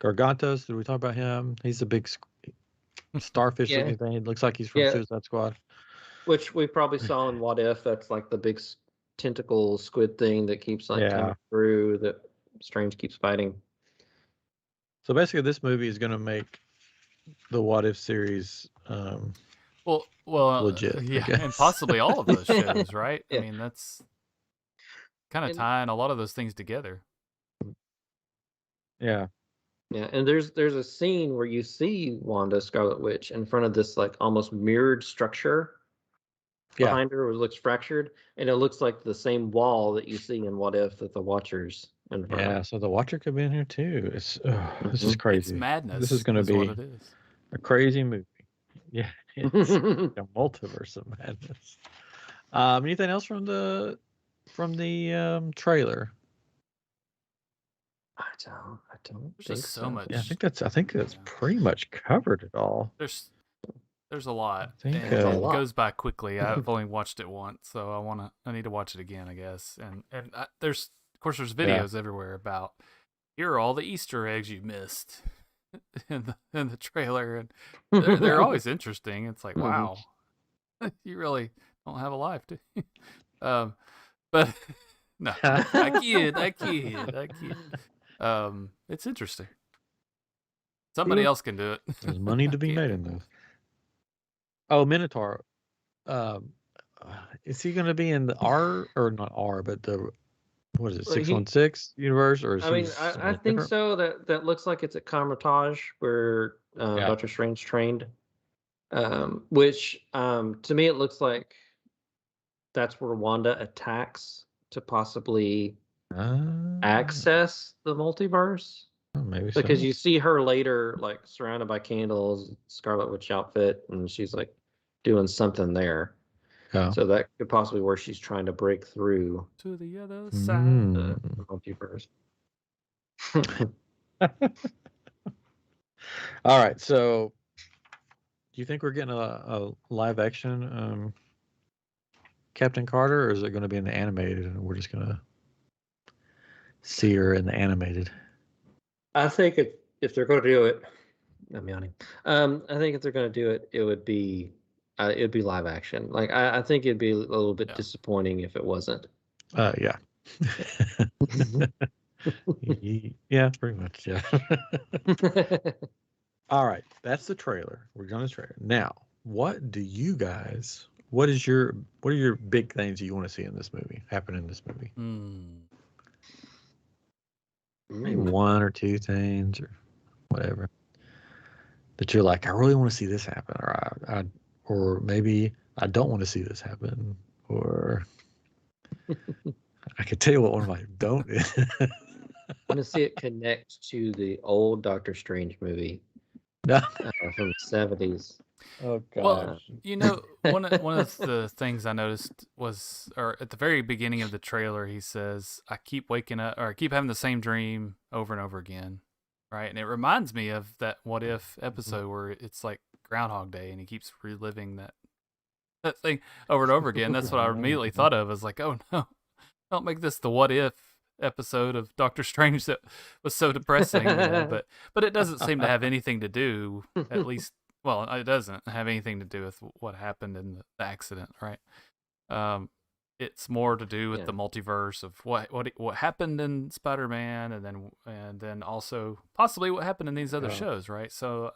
Gargantos. Did we talk about him? He's a big starfish looking thing. It looks like he's from Suicide Squad. Which we probably saw in What If. That's like the big tentacle squid thing that keeps like coming through that Strange keeps fighting. So basically, this movie is going to make the What If series well, legit. Yeah, and possibly all of those shows, right? I mean, that's kind of tying a lot of those things together. Yeah. Yeah, and there's a scene where you see Wanda Scarlet Witch in front of this like almost mirrored structure behind her, it looks fractured, and it looks like the same wall that you see in What If that the Watchers in front of. So the Watcher could be in here too. It's this is crazy. It's madness. This is going to be what it is. A crazy movie. Yeah, it's a multiverse of madness. Anything else from the trailer? I don't. There's just so much. Yeah, I think that's pretty much covered it all. There's a lot. I think it goes by quickly. I've only watched it once, so I need to watch it again, I guess. And there's videos everywhere about here are all the Easter eggs you missed in the trailer, and they're always interesting. It's like, wow, you really don't have a life, do you? But no, I kid. It's interesting. Somebody else can do it. There's money to be made in those. Oh, Minotaur. Is he going to be in the R or not R, but the what is it, 616 universe? Or is I think so. That looks like it's at Carmitage where Doctor Strange trained. Which to me it looks like that's where Wanda attacks to possibly access the multiverse. Maybe because you see her later like surrounded by candles, Scarlet Witch outfit, and she's like doing something there. So that could possibly be where she's trying to break through to the other side of the multiverse. All right, so do you think we're getting a live action Captain Carter, or is it going to be in the animated and we're just going to see her in the animated? I think if they're going to do it, I'm yawning. I think if they're going to do it, it'd be live action. Like I think it'd be a little bit disappointing if it wasn't. Yeah. Yeah, pretty much. Yeah. All right, that's the trailer. We're going to trailer now. What are your big things you want to see in this movie happen in this movie? Maybe one or two things or whatever that you're like, I really want to see this happen, or maybe I don't want to see this happen, or I could tell you what one of my don't is. I want to see it connect to the old Doctor Strange movie from the 70s. Oh gosh. Well, one of the things I noticed was, or at the very beginning of the trailer, he says, "I keep waking up, or I keep having the same dream over and over again." Right, and it reminds me of that What If episode where it's like Groundhog Day, and he keeps reliving that thing over and over again. That's what I immediately thought of. As like, oh no, don't make this the What If episode of Doctor Strange that was so depressing. But it doesn't seem to have anything to do, at least well, it doesn't have anything to do with what happened in the accident, right? It's more to do with the multiverse of what happened in Spider-Man, and then also possibly what happened in these other shows, right? So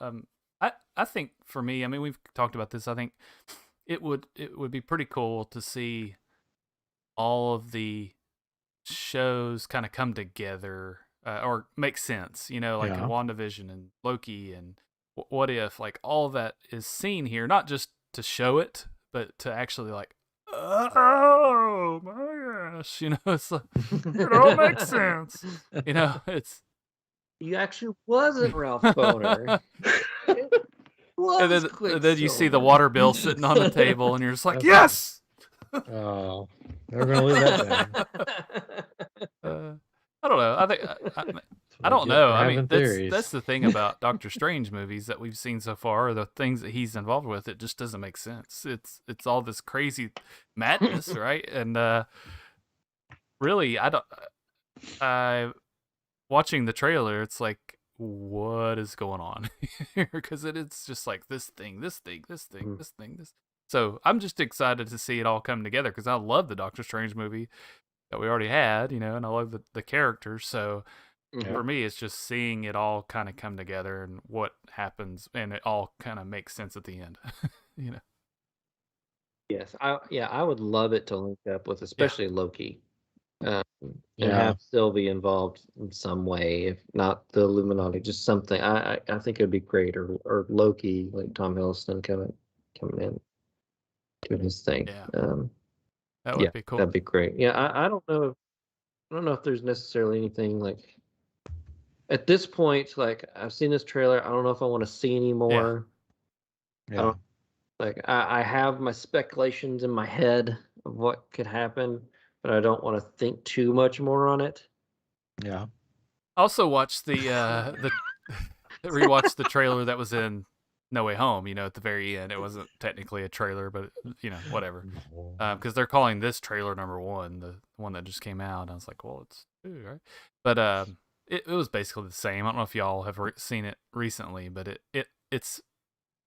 I think for me, I mean, we've talked about this. I think it would be pretty cool to see all of the shows kind of come together or make sense, you know, like in WandaVision and Loki and What If, like all of that is seen here, not just to show it, but to actually like, oh my gosh, you know, it's like, it all makes sense. You know, it's. You actually wasn't Ralph Boner. And then you see the water bill sitting on the table, and you're just like, yes! Oh, they're going to live that down. I don't know. I think I don't know. I mean, that's the thing about Doctor Strange movies that we've seen so far, the things that he's involved with. It just doesn't make sense. It's all this crazy madness, right? And really, watching the trailer, it's like, what is going on here? Because it's just like this thing. So I'm just excited to see it all come together because I love the Doctor Strange movie that we already had, you know, and I love the characters. So for me, it's just seeing it all kind of come together and what happens, and it all kind of makes sense at the end, you know. Yes, I would love it to link up with especially Loki. And have Sylvie involved in some way, if not the Illuminati, just something. I think it'd be great, or Loki, like Tom Hiddleston coming in, doing his thing. Yeah. That would be cool. That'd be great. Yeah, I don't know. I don't know if there's necessarily anything like at this point. Like I've seen this trailer. I don't know if I want to see any more. Yeah. I have my speculations in my head of what could happen, but I don't want to think too much more on it. Yeah. Also watched rewatched the trailer that was in No Way Home, you know, at the very end. It wasn't technically a trailer, but you know, whatever. Because they're calling this trailer number 1, the one that just came out. And I was like, well, it's 2, right? But it was basically the same. I don't know if y'all have seen it recently, but it's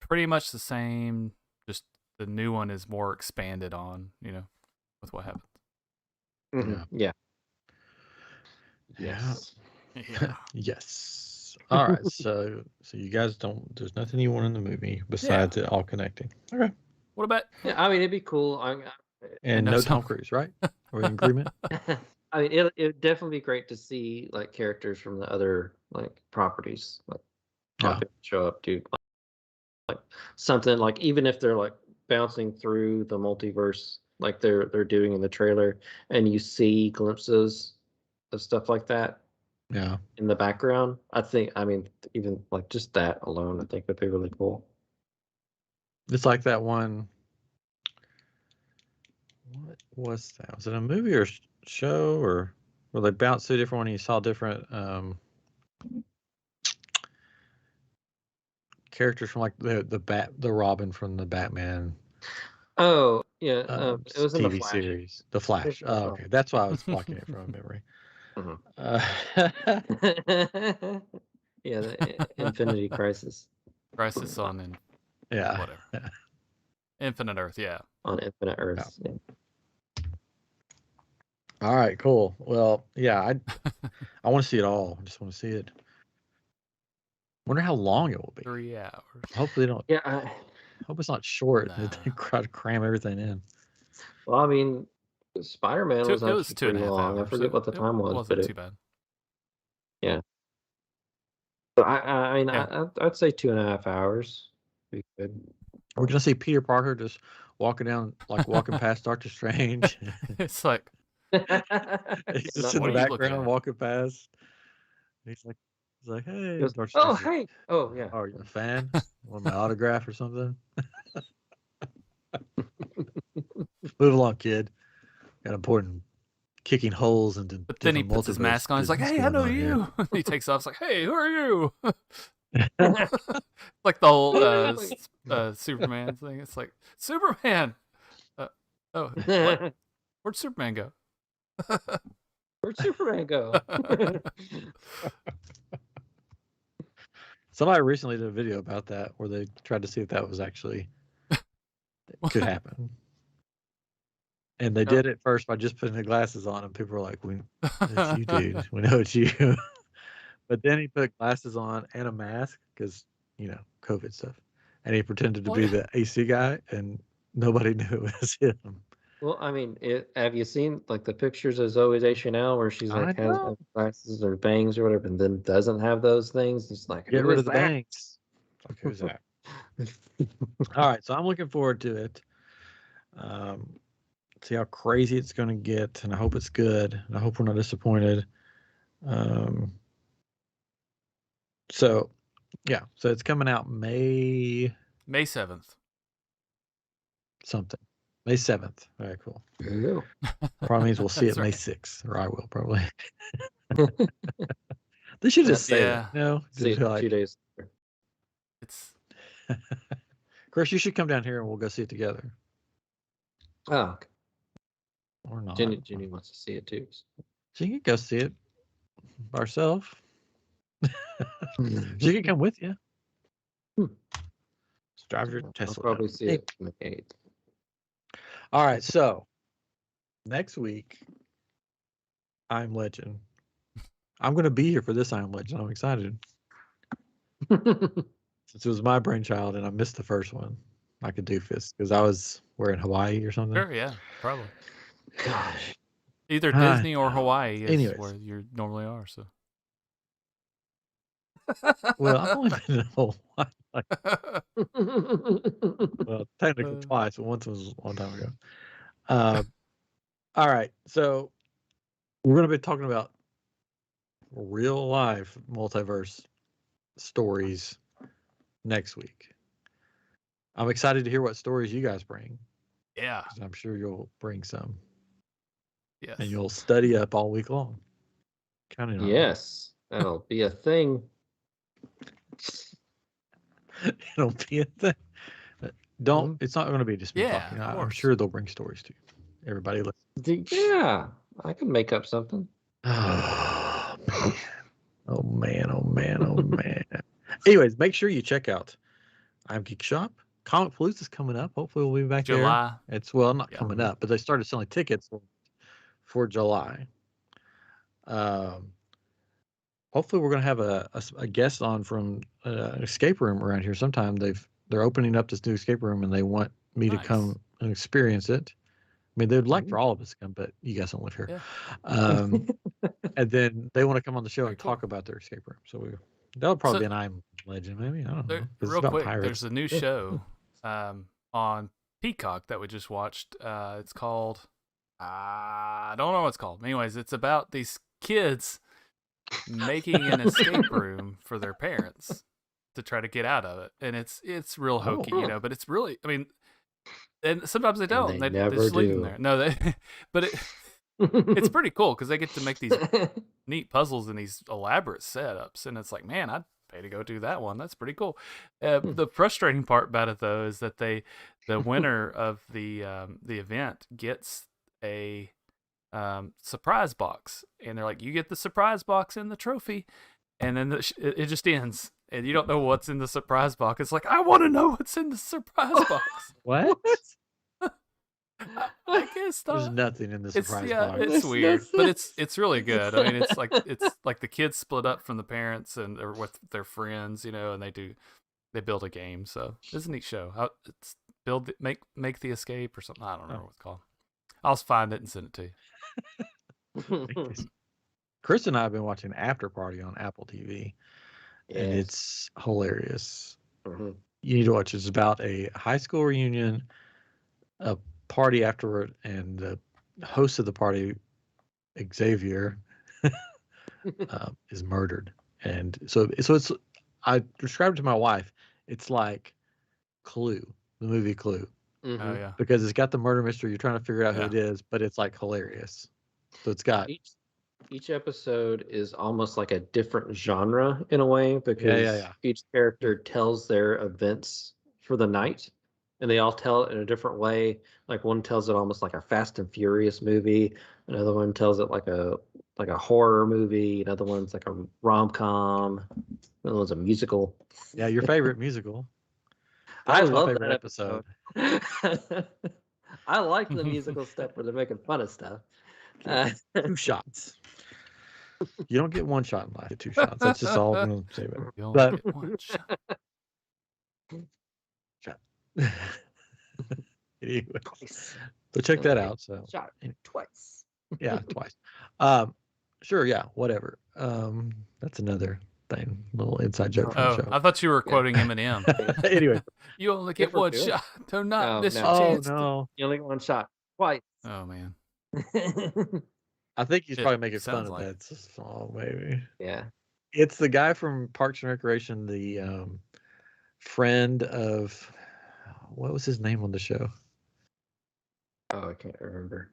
pretty much the same. Just the new one is more expanded on, you know, with what happens. Mm-hmm. Yeah. Yes. Yes. All right. So you guys there's nothing you want in the movie besides it all connecting. Okay. What about? Yeah, I mean, it'd be cool. And no Tom Cruise, right? Are we in agreement? I mean, it'd definitely be great to see like characters from the other like properties like show up, dude. Like something like even if they're like bouncing through the multiverse like they're doing in the trailer, and you see glimpses of stuff like that. Yeah. In the background, I mean, even like just that alone, I think would be really cool. It's like that one. What was that? Was it a movie or show, or where they bounced through different one and you saw different characters from like the Robin from the Batman. Oh yeah, it was in TV the Flash series, The Flash. Oh, okay, that's why I was blocking it from memory. Yeah, the Infinity Crisis. Crisis on whatever. Infinite Earth, on Infinite Earth. Yeah. All right, cool. Well, yeah, I want to see it all. I just want to see it. Wonder how long it will be. 3 hours. Hopefully, they don't. Yeah, I hope it's not short. They try to cram everything in. Well, I mean, Spider-Man was actually pretty long. Hours. I forget what the time was, wasn't but too bad. Yeah. But I mean, I'd say 2.5 hours. Be good. We're gonna see Peter Parker just walking past Doctor Strange. It's like he's just in the background walking past. He's like, hey, goes, oh, hey, oh yeah. Are you a fan? Want my autograph or something? Move along, kid. Got important kicking holes into. But then he puts his mask on. He's like, "Hey, I know you." He takes off. He's like, "Hey, who are you?" Like the whole Superman thing. It's like Superman. What? Where'd Superman go? Where'd Superman go? Somebody recently did a video about that where they tried to see if that was actually could happen. And they did it first by just putting the glasses on, and people were like, "It's you, dude. We know it's you." But then he put glasses on and a mask because COVID stuff, and he pretended to be the AC guy, and nobody knew it was him. Well, I mean, have you seen like the pictures of Zoe Deschanel where she's like has glasses or bangs or whatever, and then doesn't have those things? It's like, get rid of the bangs. Like, who's that? All right, so I'm looking forward to it. See how crazy it's going to get, and I hope it's good, and I hope we're not disappointed. So it's coming out May 7th. Something. May 7th. Very cool. There you go. Probably means we'll see it May 6th, or I will probably. They should just say that. No, see it like 2 days. It's. Chris, you should come down here and we'll go see it together. Oh, okay. Or not. Jenny wants to see it too. She can go see it by herself. She can come with you. Just drive your Tesla. I'll probably see it in the 8th. All right, so next week, I'm Legend. I'm going to be here for this I'm Legend. I'm excited. Since it was my brainchild and I missed the first one, like a doofus, because I was in Hawaii or something. Sure, yeah, probably. Gosh. Either Disney or Hawaii is where you normally are. So. Well, I've only been in Hawaii. Well, technically twice, but once was a long time ago. All right, so we're going to be talking about real life multiverse stories next week. I'm excited to hear what stories you guys bring. Yeah. I'm sure you'll bring some. Yes. And you'll study up all week long. Counting on yes. That'll be a thing. It'll be a thing. It's not going to be just me talking. I'm sure they'll bring stories too. Everybody listen. Yeah. I can make up something. Oh man. Oh man. Oh man. Oh man. Anyways, make sure you check out iamGEEK Shop. Comic Palooza is coming up. Hopefully we'll be back July. there. It's not coming up, but they started selling tickets for July. Hopefully we're going to have a guest on from an escape room around here sometime. They're opening up this new escape room and they want me to come and experience it. I mean, they'd like for all of us to come, but you guys don't live here. Yeah. And then they want to come on the show and talk about their escape room. So that'll probably be an I'm Legend, maybe. I don't know. Real quick, there's a new show on Peacock that we just watched. It's called I don't know what it's called. Anyways, it's about these kids making an escape room for their parents to try to get out of it, and it's real hokey, but it's really, I mean, and sometimes they don't. They just leave them there. No, but it's pretty cool because they get to make these neat puzzles and these elaborate setups, and it's like, man, I'd pay to go do that one. That's pretty cool. The frustrating part about it though is that the winner of the event gets a surprise box, and they're like, you get the surprise box and the trophy, and then it just ends, and you don't know what's in the surprise box. It's like, I want to know what's in the surprise box. What? I guess there's nothing in the surprise box. It's weird, but it's really good. I mean, it's like the kids split up from the parents and or with their friends, and they build a game. So it's a neat show. It's make the escape or something. I don't know what it's called. I'll find it and send it to you. Chris and I have been watching After Party on Apple TV, and it's hilarious. Mm-hmm. You need to watch it. It's about a high school reunion, a party afterward, and the host of the party, Xavier, is murdered. And so it's I described it to my wife, it's like Clue, the movie Clue. Mm-hmm. Oh yeah. Because it's got the murder mystery, you're trying to figure out who it is, but it's like hilarious. So it's got each episode is almost like a different genre in a way, because each character tells their events for the night, and they all tell it in a different way. Like one tells it almost like a Fast and Furious movie, another one tells it like a like a horror movie. Another one's like a rom-com. Another one's a musical. Yeah, your favorite musical. I That's my love favorite that episode. I like the musical stuff where they're making fun of stuff. 2 shots. You don't get 1 shot in life. You get 2 shots. That's just all I'm going to say about it. You only But get one shot. shot. Anyway, Twice. so check that Wait, out. So Shot twice. yeah, twice. Sure, yeah, whatever. That's another thing, little inside joke from the Oh, show. I thought you were quoting Eminem. Anyway, You only get we're one good. shot. Do not Oh, miss no. your oh chance. no, You only get 1 shot twice. Oh man. I think he's Shit, probably making fun sounds of like that song. Maybe Yeah. it's the guy from Parks and Recreation, the friend of what was his name on the show? Oh, I can't remember.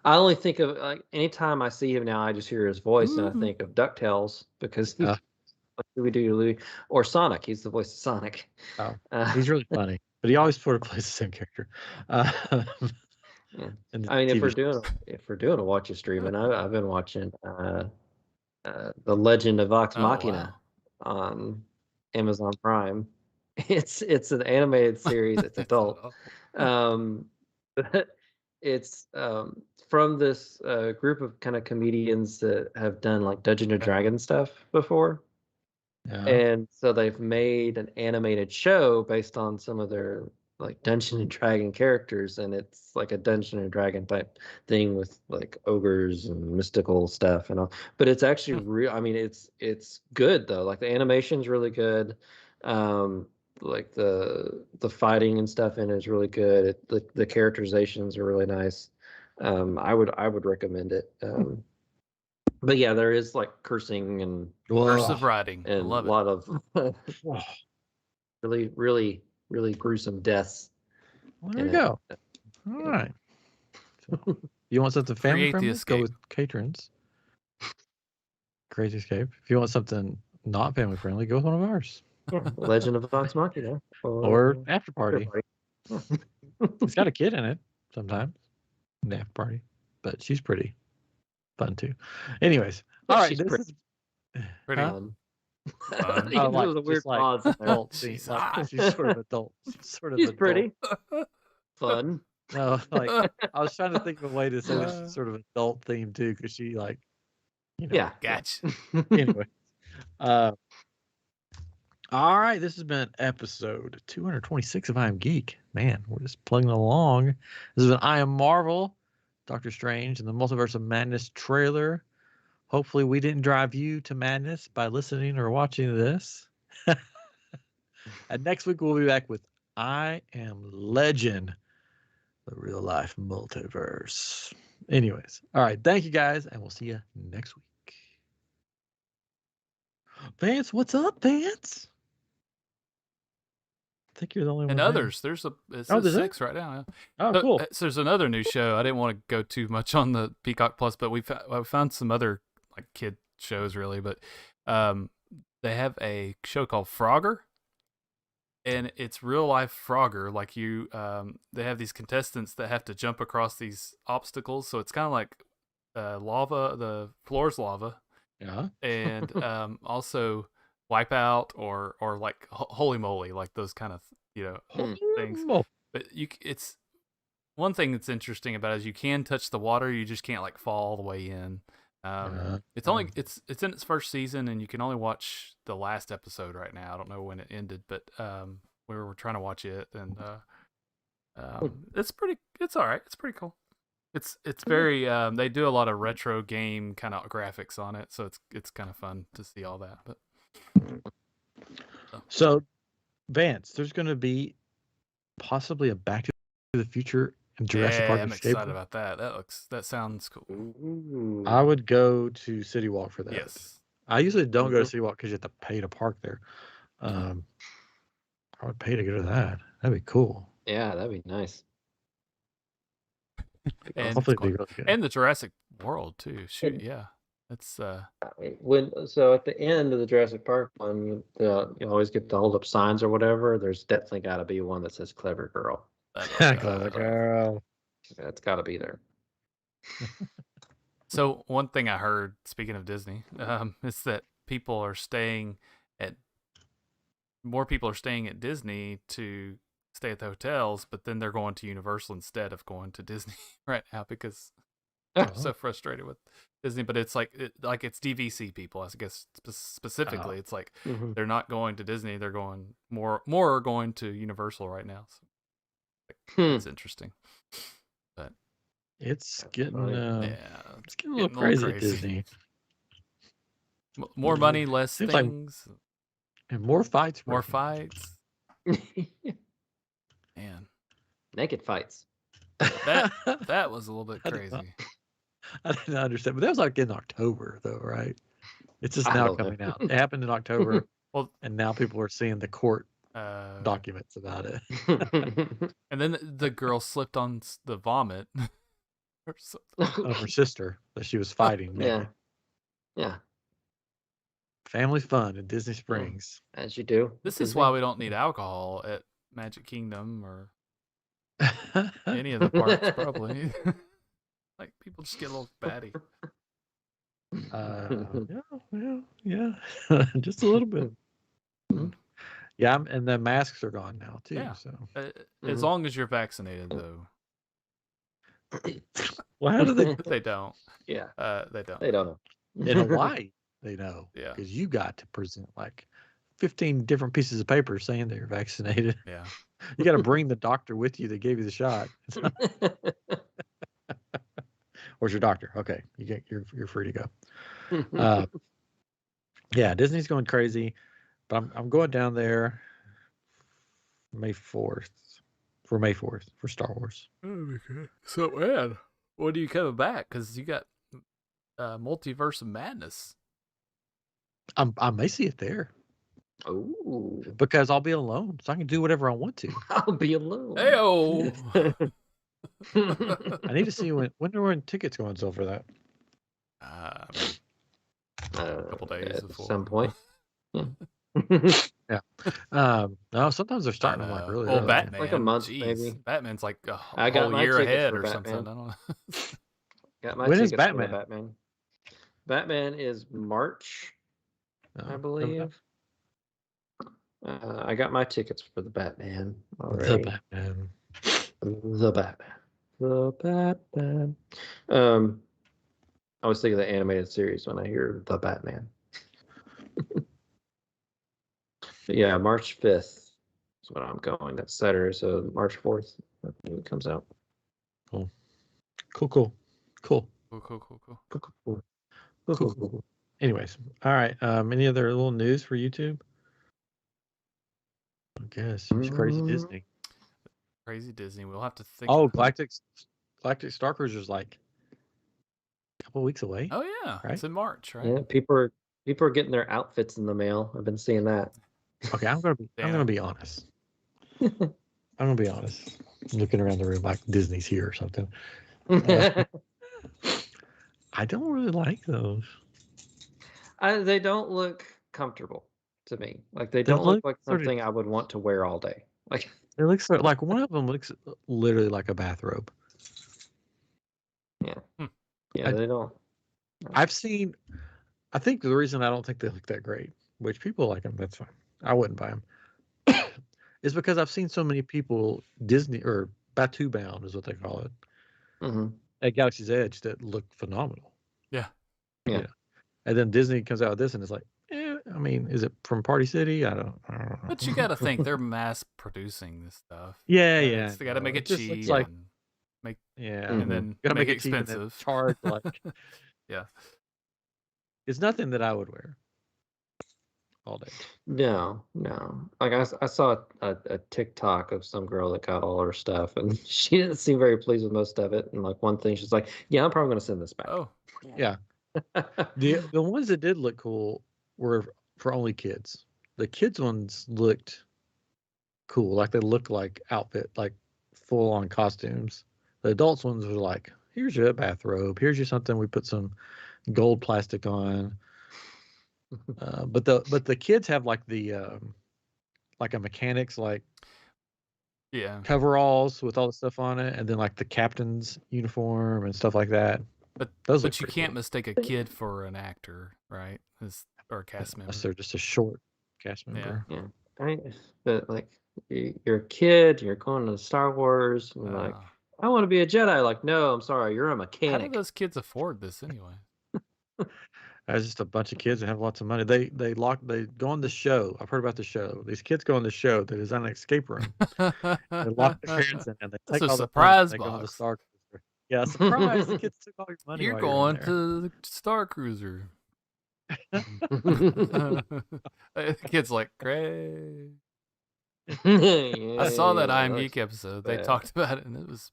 I only think of like anytime I see him now, I just hear his voice and I Mhm. think of DuckTales because he's Uh, like Louie or Sonic. He's the voice of Sonic. oh, Uh, he's really funny, but he always sort of plays the same character. yeah. In the I mean, if TV we're doing a watch a stream, and I've been watching The Legend of Vox Oh Machina wow. on Amazon Prime. It's an animated series. It's That's adult. awful. But it's from this group of kind of comedians that have done like Dungeon and Okay. Dragon stuff before. Yeah. And so they've made an animated show based on some of their like Dungeon and Dragon characters, and it's like a Dungeon and Dragon type thing with like ogres and mystical stuff and all. But it's actually real. I mean, it's good though. Like the animation's really good. Like the fighting and stuff in it is really good. The characterizations are really nice. I would recommend it. But yeah, there is like cursing and Cursive Whoa. writing. I a love it. lot of really gruesome deaths. Well, there in we it. go. All right. So, you want something family Create the friendly? Go escape. with Catrins. Crazy Escape. If you want something not family friendly, go with one of ours. Legend of Vox Machina Or After After Party. Party. It's got a kid in it sometimes. In the After Party. But she's pretty fun too. Anyways. All right. She's This pretty is Pretty. Huh? fun. Fun. There Oh, like, was a weird just like pause in there. adult She's theme. Like hot. she's sort of adult. She's sort of She's adult. pretty. Fun. No, like I was trying to think of a way to say that she's sort of adult theme too, because she like, you know. Yeah. Gotcha. Anyway. All right, this has been episode 226 of iamGEEK. Man, we're just plugging along. This is an iamMarvel, Doctor Strange, and the Multiverse of Madness trailer. Hopefully, we didn't drive you to madness by listening or watching this. And next week, we'll be back with I Am Legend, the real life multiverse. Anyways, all right, thank you guys, and we'll see you next week. Vance, what's up, Vance? I think you're the only one. And there. others. There's a there's 6 right now. Oh, So, cool. so there's another new show. I didn't want to go too much on the Peacock Plus, but we found some other like kid shows really. But they have a show called Frogger, and it's real life Frogger. Like they have these contestants that have to jump across these obstacles. So it's kind of like lava. The floor's lava, Yeah. and also Wipeout or like Holy Moly, like those kind of things. Oh, But it's one thing that's interesting about it is you can touch the water, you just can't like fall all the way in. It's only it's in its first season, and you can only watch the last episode right now. I don't know when it ended, but we were trying to watch it, and it's all right. It's pretty cool. It's very they do a lot of retro game kind of graphics on it, so it's kind of fun to see all that. But so Vance, there's going to be possibly a Back to the Future and Jurassic Park I'm Escape. excited about that. That sounds cool. Ooh. I would go to City Walk for that. Yes. I usually don't go to City Walk because you have to pay to park there. I would pay to go to that. That'd be cool. Yeah, that'd be nice. And Hopefully it'd be really good. And the Jurassic World too. Shoot, yeah. That's So at the end of the Jurassic Park one, you always get to hold up signs or whatever. There's definitely got to be one that says "Clever Girl." Clever girl. That's got to be there. So one thing I heard, speaking of Disney, is that more people are staying at Disney to stay at the hotels, but then they're going to Universal instead of going to Disney right now because they're so frustrated with Disney. But it's like it's DVC people, I guess specifically. It's like they're not going to Disney; they're going more are going to Universal right now. So that's interesting. But it's getting it's getting a little crazy at Disney. More money, less Seems things, and more fights. More fights. Man, naked fights. That was a little bit crazy. I didn't understand, but that was like in October, though, right? It's just now coming out. It happened in October, and now people are seeing the court documents about it. And then the girl slipped on the vomit or something. Of her sister that she was fighting. Yeah. Family fun in Disney Springs. As you do. This is why we don't need alcohol at Magic Kingdom or any of the parks, probably. Like, people just get a little batty. Yeah. Just a little bit. Yeah, and the masks are gone now, too. Yeah. So as long as you're vaccinated, though. Well, how do they? They don't. Yeah. They don't. They don't know. In Hawaii, they know. Yeah. Because you got to present like 15 different pieces of paper saying that you're vaccinated. Yeah. You got to bring the doctor with you that gave you the shot. Where's your doctor? Okay, you're free to go. Yeah, Disney's going crazy, but I'm going down there May 4th for Star Wars. Okay. So man, when do you coming back? Because you got Multiverse of Madness. I may see it there. Oh, because I'll be alone, so I can do whatever I want to. I'll be alone. Heyo. I need to see when tickets go on sale for that. A couple days before. At some point. Yeah. No, sometimes they're starting them like really early. Batman, like a month, geez. maybe. Batman's like a I got whole year ahead or Batman. something. I don't know. Got my when is tickets for Batman? Batman? Batman is March, I believe. I got my tickets for the Batman already. The Batman. I was thinking of the animated series when I hear the Batman. Yeah, March 5th is when I'm going. That's Saturday, so March 4th it comes out. Cool. Anyways, all right. Any other little news for YouTube? I guess it's crazy Disney. Crazy Disney. We'll have to think. Oh, Galactic Star Cruiser's like a couple weeks away. Oh yeah, right? It's in March, right? Yeah, people are getting their outfits in the mail. I've been seeing that. Okay, I'm gonna be honest. I'm looking around the room like Disney's here or something. I don't really like those. They don't look comfortable to me. Like they don't look like something I would want to wear all day. Like it looks like one of them looks literally like a bathrobe. Yeah. Yeah, they don't. I think the reason I don't think they look that great, which people like them, that's fine. I wouldn't buy them. Is because I've seen so many people Disney or Batu bound is what they call it. At Galaxy's Edge that look phenomenal. Yeah. And then Disney comes out with this and it's like, I mean, is it from Party City? I don't know. But you got to think they're mass producing this stuff. Yeah. They got to make it cheap like, and make and then gotta make it cheap and expensive. Charge like yeah. It's nothing that I would wear all day. No. Like I saw a TikTok of some girl that got all her stuff, and she didn't seem very pleased with most of it. And like one thing, she's like, "Yeah, I'm probably going to send this back." Oh, yeah. The ones that did look cool were for only kids. The kids ones looked cool, like they looked like like full on costumes. The adults ones were like, "Here's your bathrobe. Here's your something. We put some gold plastic on." But the kids have like the like a mechanics coveralls with all the stuff on it, and then like the captain's uniform and stuff like that. But Those but look you pretty can't cool. mistake a kid for an actor, right? Or a cast member. Unless they're just a short cast member. Yeah. Right. But like you're a kid, you're going to Star Wars, and you're like, I want to be a Jedi. Like, no, I'm sorry, you're a How mechanic. do those kids afford this anyway? There's just a bunch of kids that have lots of money. They go on the show. I've heard about the show. These kids go on the show that is an escape room. They lock their parents in and they That's take a all the money and surprise they go on the box. Star Cruiser. Yeah, surprise! The kids took all your money. You're while going you're in to the Star Cruiser. The kid's like, great. I saw that iamGEEK episode. They talked about it, and it was.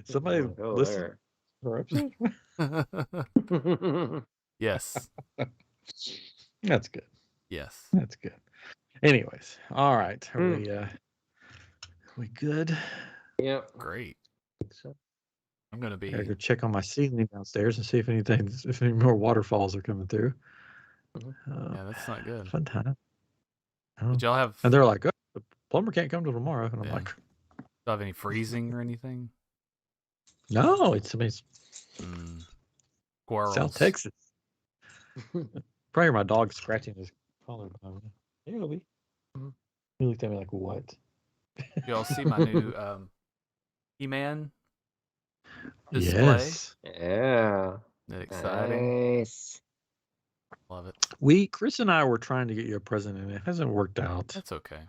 Somebody listen to our episode. Yes. That's good. Yes. That's good. Anyways, all right. Are we good? Yep. Great. So. I'm gonna be. I gotta go check on my ceiling downstairs and see if any more waterfalls are coming through. Yeah, that's not good. Fun time. Did y'all have? And they're like, "Oh, the plumber can't come till tomorrow," and I'm like, Do you have any freezing or anything? "No, it's Squirrels. South Texas." Probably my dog scratching his collar. Hey, Obi. He looked at me like, "What?" Y'all see my new He-Man display? Yes. Yeah. Isn't it exciting? Nice. Love it. Chris and I were trying to get you a present, and it hasn't worked out. That's okay.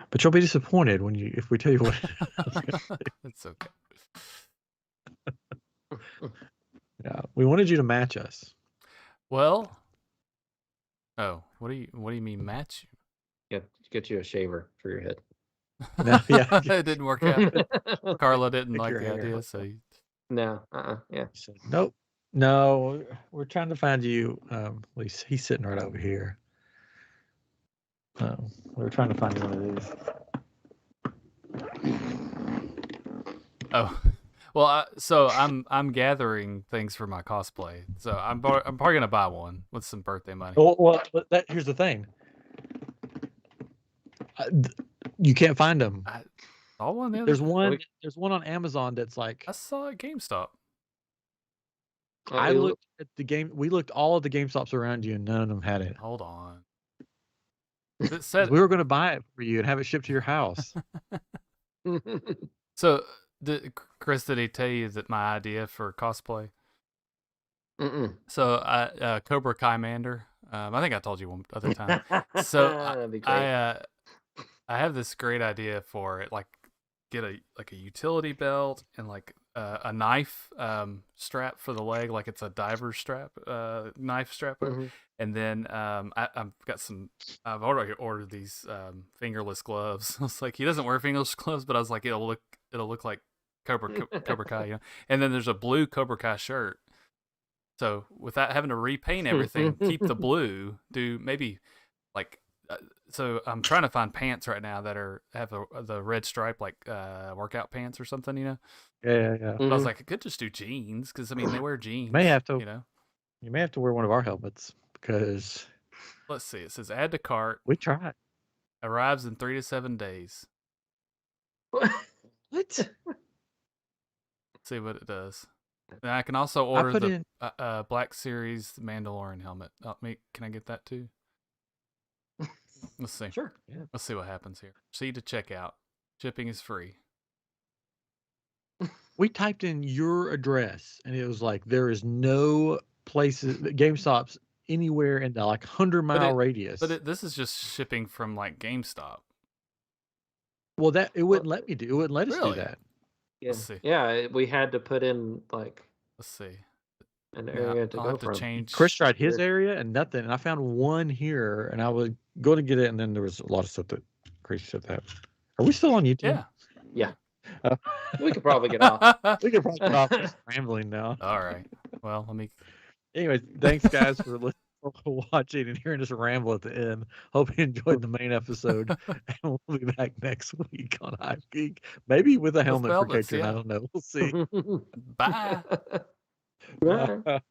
But you'll be disappointed if we tell you what. It's okay. Yeah, we wanted you to match us. Well, what do you mean match you? Get you a shaver for your head. No, yeah, it didn't work out. Carla didn't like the idea, so no, yeah. Nope. No, we're trying to find you. He's sitting right over here. We're trying to find you one of these. Oh, well, so I'm gathering things for my cosplay. So I'm probably gonna buy one with some birthday money. Well, here's the thing. You can't find them. I saw one. There's one on Amazon that's like. I saw at GameStop. I looked at the game. We looked all of the GameStops around you, and none of them had it. Hold on. It said we were going to buy it for you and have it shipped to your house. So, Chris, did he tell you that my idea for cosplay? So, Cobra Kai Mander. I think I told you one other time. So I have this great idea for it. Like, get a utility belt and like a knife strap for the leg, like it's a diver strap, knife strap. And then I've already ordered these fingerless gloves. I was like, he doesn't wear fingerless gloves, but I was like, it'll look like Cobra Kai, you know. And then there's a blue Cobra Kai shirt. So without having to repaint everything, keep the blue. Do maybe like. So I'm trying to find pants right now that have the red stripe, like workout pants or something, you know. Yeah. I was like, I could just do jeans because I mean they wear jeans. May have to, you know. You may have to wear one of our helmets because. Let's see. It says add to cart. We tried. Arrives in 3 to 7 days. What? Let's see what it does. And I can also order the Black Series Mandalorian helmet. Can I get that too? Let's see. Sure. Yeah. Let's see what happens here. Proceed to checkout. Shipping is free. We typed in your address, and it was like there is no places, GameStops anywhere in the like 100-mile radius. But this is just shipping from like GameStop. Well, it wouldn't let me do. It wouldn't let us do that. Yeah. Let's see. Yeah, we had to put in like. Let's see. An area to I'll go have from. to change. Chris tried his area and nothing, and I found one here, and I was going to get it, and then there was a lot of stuff that crazy stuff that happened. Are we still on YouTube? Yeah. We could probably get off. We could probably get off just rambling now. All right. Well, let me. Anyways, thanks guys for watching and hearing us ramble at the end. Hope you enjoyed the main episode, and we'll be back next week on iamGEEK. Maybe with a helmet for Katrin. I don't know. We'll see. Bye. Bye.